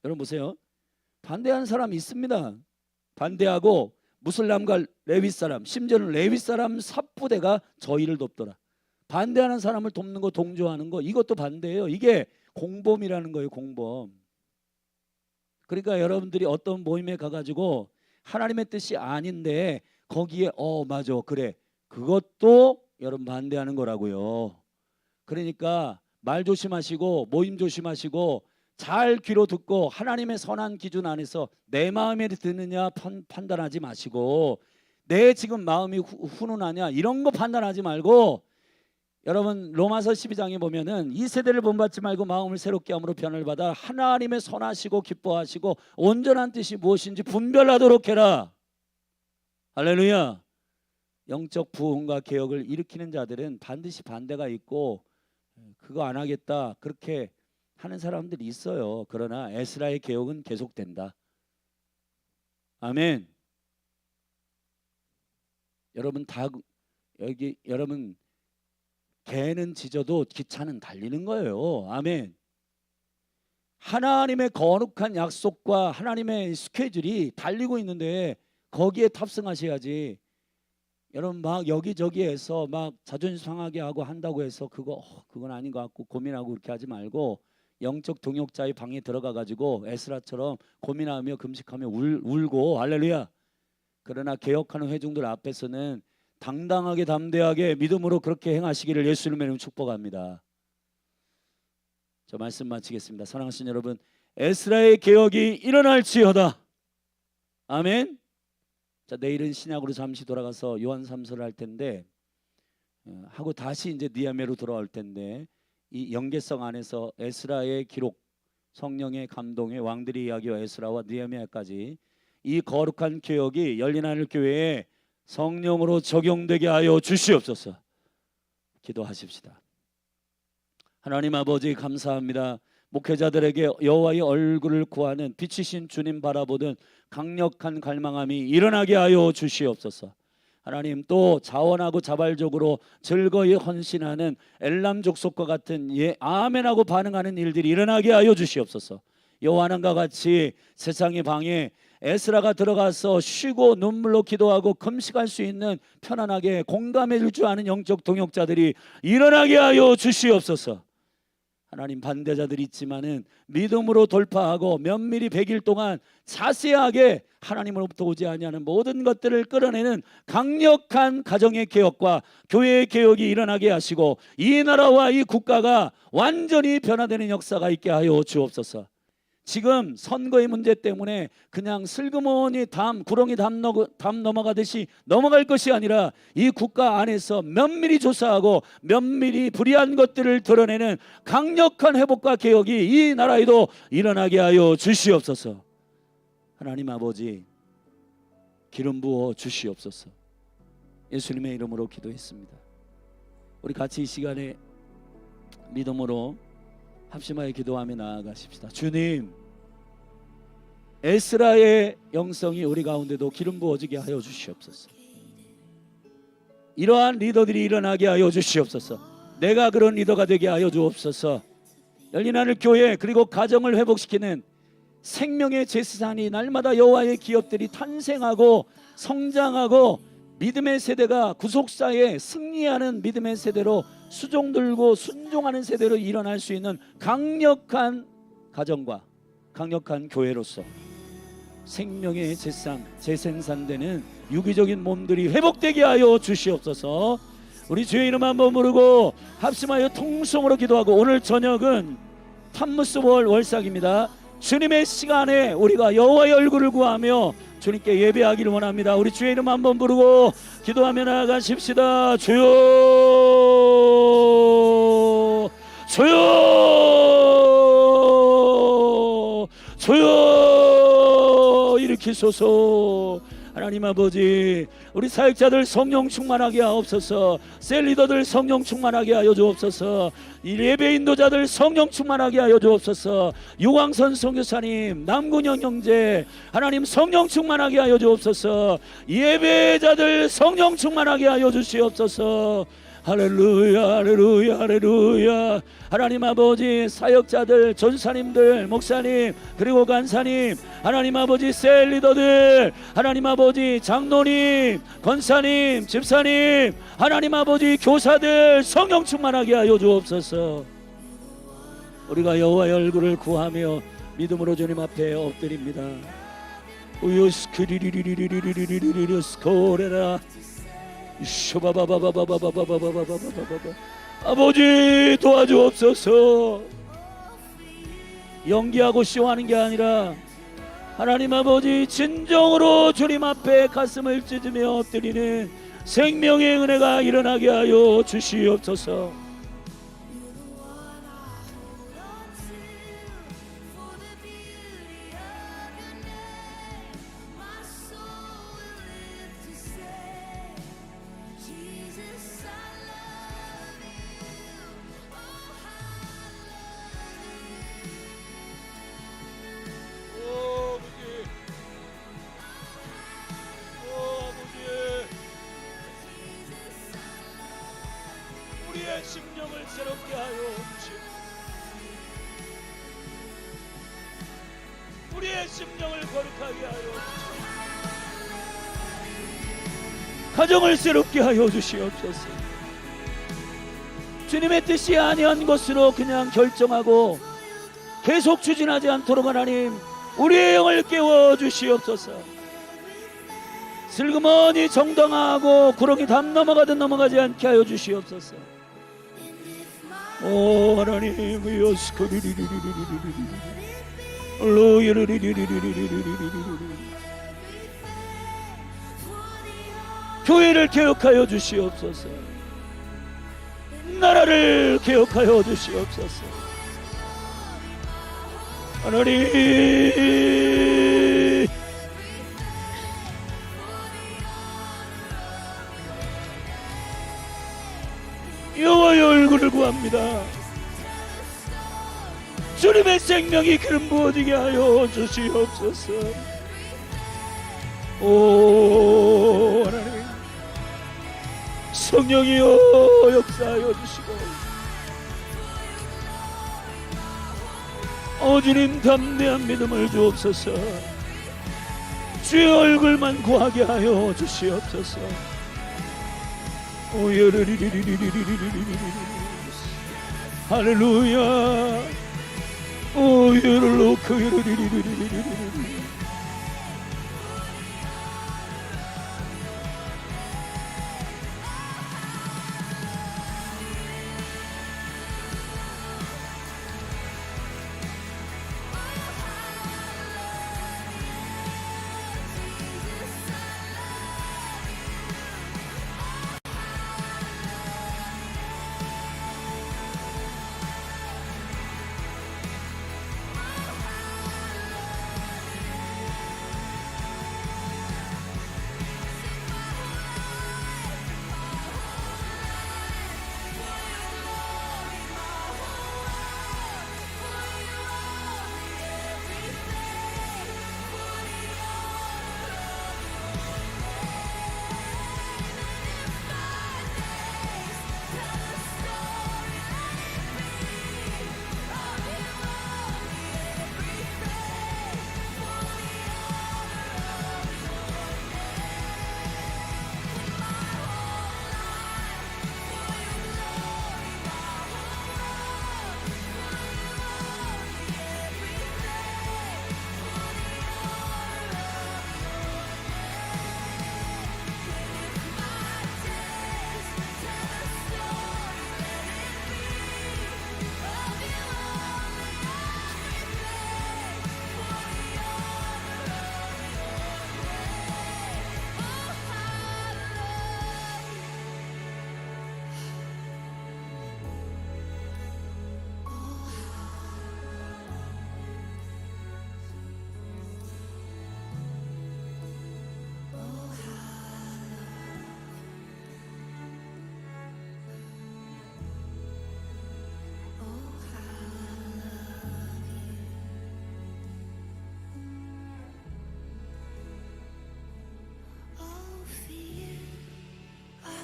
여러분 보세요. 반대하는 사람이 있습니다. 반대하고 무슬람과 레위 사람, 심지어는 레위 사람 삽부대가 저 일을 돕더라. 반대하는 사람을 돕는 거, 동조하는 거, 이것도 반대예요. 이게 공범이라는 거예요. 공범. 그러니까 여러분들이 어떤 모임에 가가지고 하나님의 뜻이 아닌데 거기에 맞아 그래 그것도 여러분 반대하는 거라고요. 그러니까 말 조심하시고 모임 조심하시고 잘 귀로 듣고 하나님의 선한 기준 안에서 내 마음에 드느냐 판단하지 마시고 내 지금 마음이 훈훈하냐 이런 거 판단하지 말고, 여러분 로마서 12장에 보면은 이 세대를 본받지 말고 마음을 새롭게 함으로 변을 받아 하나님의 선하시고 기뻐하시고 온전한 뜻이 무엇인지 분별하도록 해라. 할렐루야. 영적 부흥과 개혁을 일으키는 자들은 반드시 반대가 있고 그거 안 하겠다 그렇게 하는 사람들이 있어요. 그러나 에스라의 개혁은 계속된다. 아멘. 여러분 여러분 개는 짖어도 기차는 달리는 거예요. 아멘. 하나님의 거룩한 약속과 하나님의 스케줄이 달리고 있는데 거기에 탑승하셔야지. 여러분 막 여기저기에서 막 자존심 상하게 하고 한다고 해서 그건 아닌 것 같고 고민하고 그렇게 하지 말고 영적 동역자의 방에 들어가 가지고 에스라처럼 고민하며 금식하며 울고 할렐루야. 그러나 개혁하는 회중들 앞에서는 당당하게 담대하게 믿음으로 그렇게 행하시기를 예수님의 이름으로 축복합니다. 저 말씀 마치겠습니다. 사랑하신 여러분, 에스라의 개혁이 일어날지어다. 아멘. 자, 내일은 신약으로 잠시 돌아가서 요한 3서를 할 텐데 하고 다시 이제 느헤미야로 돌아올 텐데 이 연계성 안에서 에스라의 기록, 성령의 감동의 왕들의 이야기와 에스라와 느헤미야까지 이 거룩한 개혁이 열린 하늘 교회에 성령으로 적용되게 하여 주시옵소서. 기도하십시다. 하나님 아버지 감사합니다. 목회자들에게 여호와의 얼굴을 구하는 빛이신 주님 바라보던 강력한 갈망함이 일어나게 하여 주시옵소서. 하나님 또 자원하고 자발적으로 즐거이 헌신하는 엘람 족속과 같은 아멘하고 반응하는 일들이 일어나게 하여 주시옵소서. 요한과 같이 세상의 방에 에스라가 들어가서 쉬고 눈물로 기도하고 금식할 수 있는 편안하게 공감해 줄 줄 아는 영적 동역자들이 일어나게 하여 주시옵소서. 하나님 반대자들이 있지만은 믿음으로 돌파하고 면밀히 100일 동안 자세하게 하나님으로부터 오지 아니하는 모든 것들을 끌어내는 강력한 가정의 개혁과 교회의 개혁이 일어나게 하시고 이 나라와 이 국가가 완전히 변화되는 역사가 있게 하여 주옵소서. 지금 선거의 문제 때문에 그냥 슬그머니 구렁이 담 넘어가듯이 넘어갈 것이 아니라 이 국가 안에서 면밀히 조사하고 면밀히 불의한 것들을 드러내는 강력한 회복과 개혁이 이 나라에도 일어나게 하여 주시옵소서. 하나님 아버지 기름 부어 주시옵소서. 예수님의 이름으로 기도했습니다. 우리 같이 이 시간에 믿음으로 합심하여 기도하며 나아가십시다. 주님, 에스라의 영성이 우리 가운데도 기름 부어지게 하여 주시옵소서. 이러한 리더들이 일어나게 하여 주시옵소서. 내가 그런 리더가 되게 하여 주옵소서. 열린 하늘 교회 그리고 가정을 회복시키는 생명의 제사장이 날마다 여호와의 기업들이 탄생하고 성장하고 믿음의 세대가 구속사에 승리하는 믿음의 세대로 수종 들고 순종하는 세대로 일어날 수 있는 강력한 가정과 강력한 교회로서 생명의 재생산되는 유기적인 몸들이 회복되게 하여 주시옵소서. 우리 주의 이름 한번 부르고 합심하여 통성으로 기도하고 오늘 저녁은 탐무스 월삭입니다. 주님의 시간에 우리가 여호와의 얼굴을 구하며 주님께 예배하기를 원합니다. 우리 주의 이름 한번 부르고 기도하며 나아가십시다. 주여, 주여, 주여 일으키소서. 하나님 아버지, 우리 사역자들 성령 충만하게 하옵소서. 셀 리더들 성령 충만하게 하여 주옵소서. 이 예배 인도자들 성령 충만하게 하여 주옵소서. 유광선 선교사님, 남군영 형제, 하나님 성령 충만하게 하여 주옵소서. 예배자들 성령 충만하게 하여 주시옵소서. 할렐루야, 할렐루야, 할렐루야. 하나님 아버지, 사역자들, 전사님들, 목사님, 그리고 간사님, 하나님 아버지, 셀 리더들, 하나님 아버지, 장로님, 권사님, 집사님, 하나님 아버지, 교사들 성령 충만하게 하여 주옵소서. 우리가 여호와의 얼굴을 구하며 믿음으로 주님 앞에 엎드립니다. 우요스크리리리리리리리리리리스코레라 아버지 도와주옵소서. 연기하고 쇼하는 게 아니라 하나님 아버지 진정으로 주님 앞에 가슴을 찢으며 엎드리는 생명의 은혜가 일어나게 하여 주시옵소서. 우리의 심령을 새롭게 하여 주시옵소서. 우리의 심령을 거룩하게 하여 주시옵소서. 가정을 새롭게 하여 주시옵소서. 주님의 뜻이 아니한 것으로 그냥 결정하고 계속 추진하지 않도록 하나님 우리의 영을 깨워 주시옵소서. 슬그머니 정당하고 구렁이 담 넘어가든 넘어가지 않게 하여 주시옵소서. 오 하나님 교회를 개혁하여 주시옵소서. 나라를 개혁하여 주시옵소서. 하나님 여호와의 얼굴을 구합니다. 주님의 생명이 기름 부어지게 하여 주시옵소서. 오 하나님 성령이여 역사하여 주시고 주님 담대한 믿음을 주옵소서. 주의 얼굴만 구하게 하여 주시옵소서. 할렐루야. 오 예를로크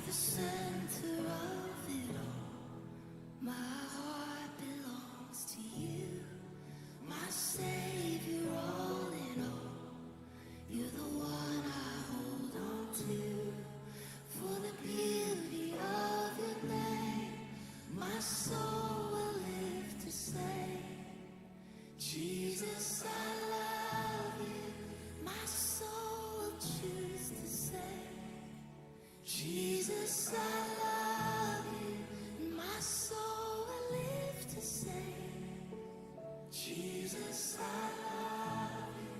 The center of it all, my heart belongs to you, my Savior, all in all. You're the one I hold on to, for the beauty of your name. My soul will live to say, Jesus, I love you. My soul will choose to say, Jesus, I love you, and my soul will live to say, Jesus, I love you.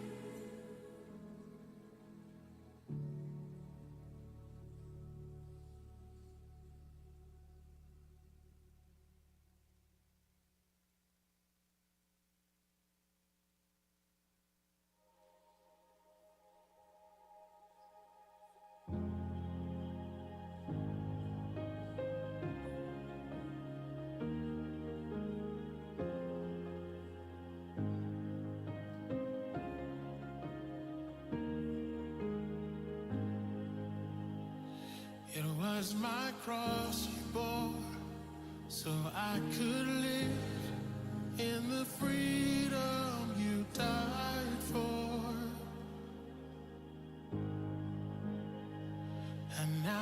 It was my cross you bore, so I could live in the freedom you died for. And now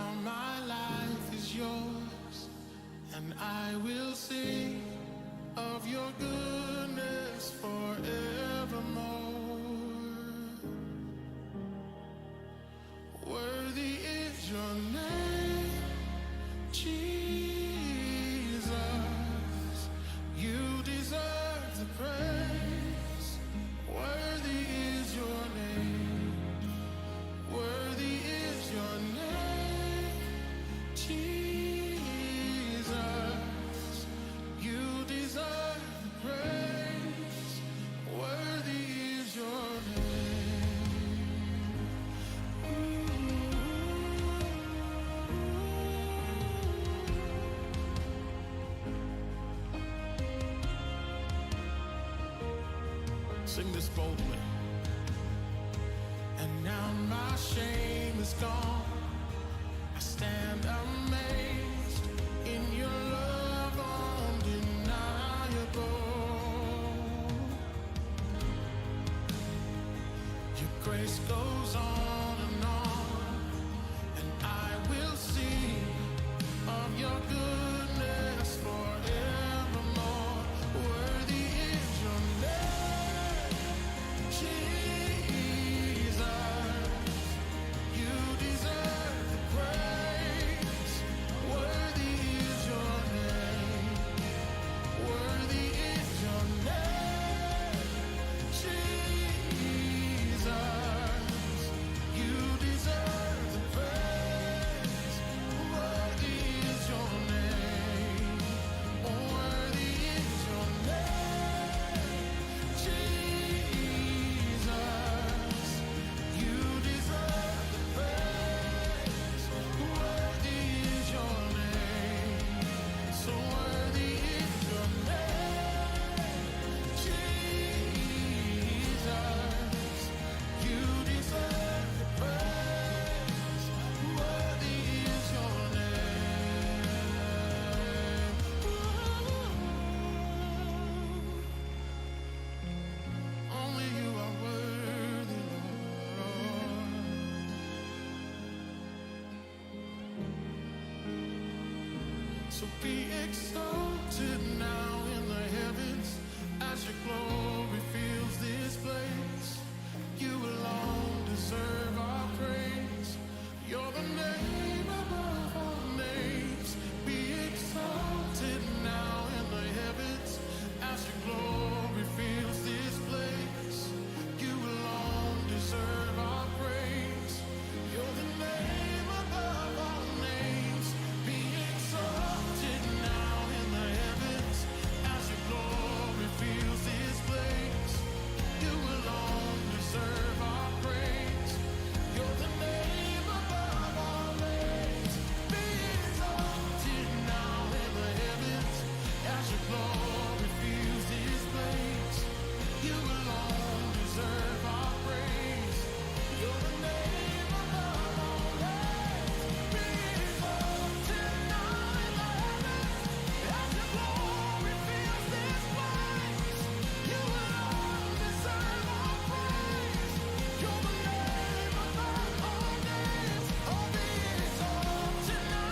Sing this boldly. And now my shame is gone. I stand amazed in your love undeniable. Your grace goes on, and I will sing of your goodness forevermore. Worthy is your name, Jesus. You deserve the praise. Worthy is your name. Worthy is your name, Jesus. You deserve the praise. Worthy is your name. Worthy is your name, Jesus. You deserve the praise. Worthy is your name. So worthy is your name, Jesus. You deserve the praise. Worthy is your name. Only you are worthy, Lord. So be exalted now in the heavens as your glory fills this place. You alone deserve our praise. You're the name above all names. Be exalted now in the heavens as your glory fills this place. You alone deserve our praise. You're the name above all names. Be exalted now in the heavens as your glory fills this place. You alone deserve our praise. You're the name above all names. Be exalted now in the heavens as your glory fills this place. You alone deserve our praise. You're the name above all names. Be exalted now in the heavens as your glory fills this place. You alone deserve our praise. You're the name above all names. Oh, be exalted now,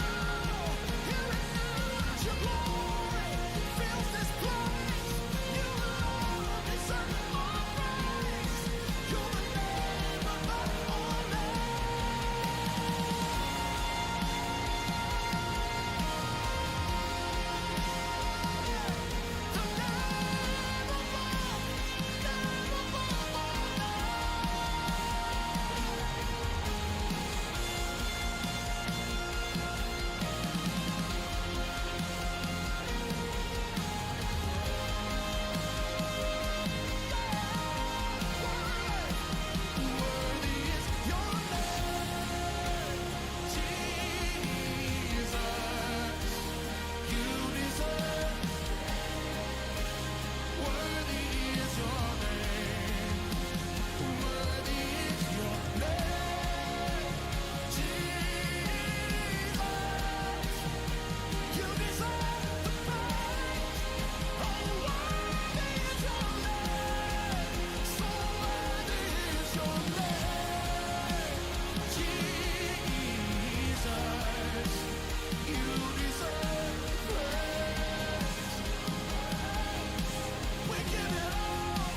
here and now, as your glory fills this place. You alone deserve our praise. You're the name above all worthy is your name, Jesus. You deserve. Worthy is your name. Worthy is your name, Jesus. You deserve the praise. Oh, worthy is your name. So worthy is your name, Jesus. You deserve the praise. We give it all.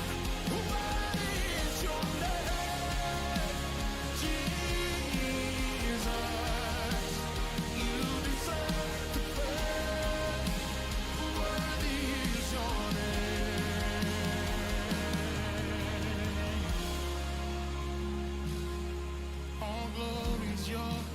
Worthy is your name, Jesus. You deserve the praise. Worthy is your name. All glory is yours.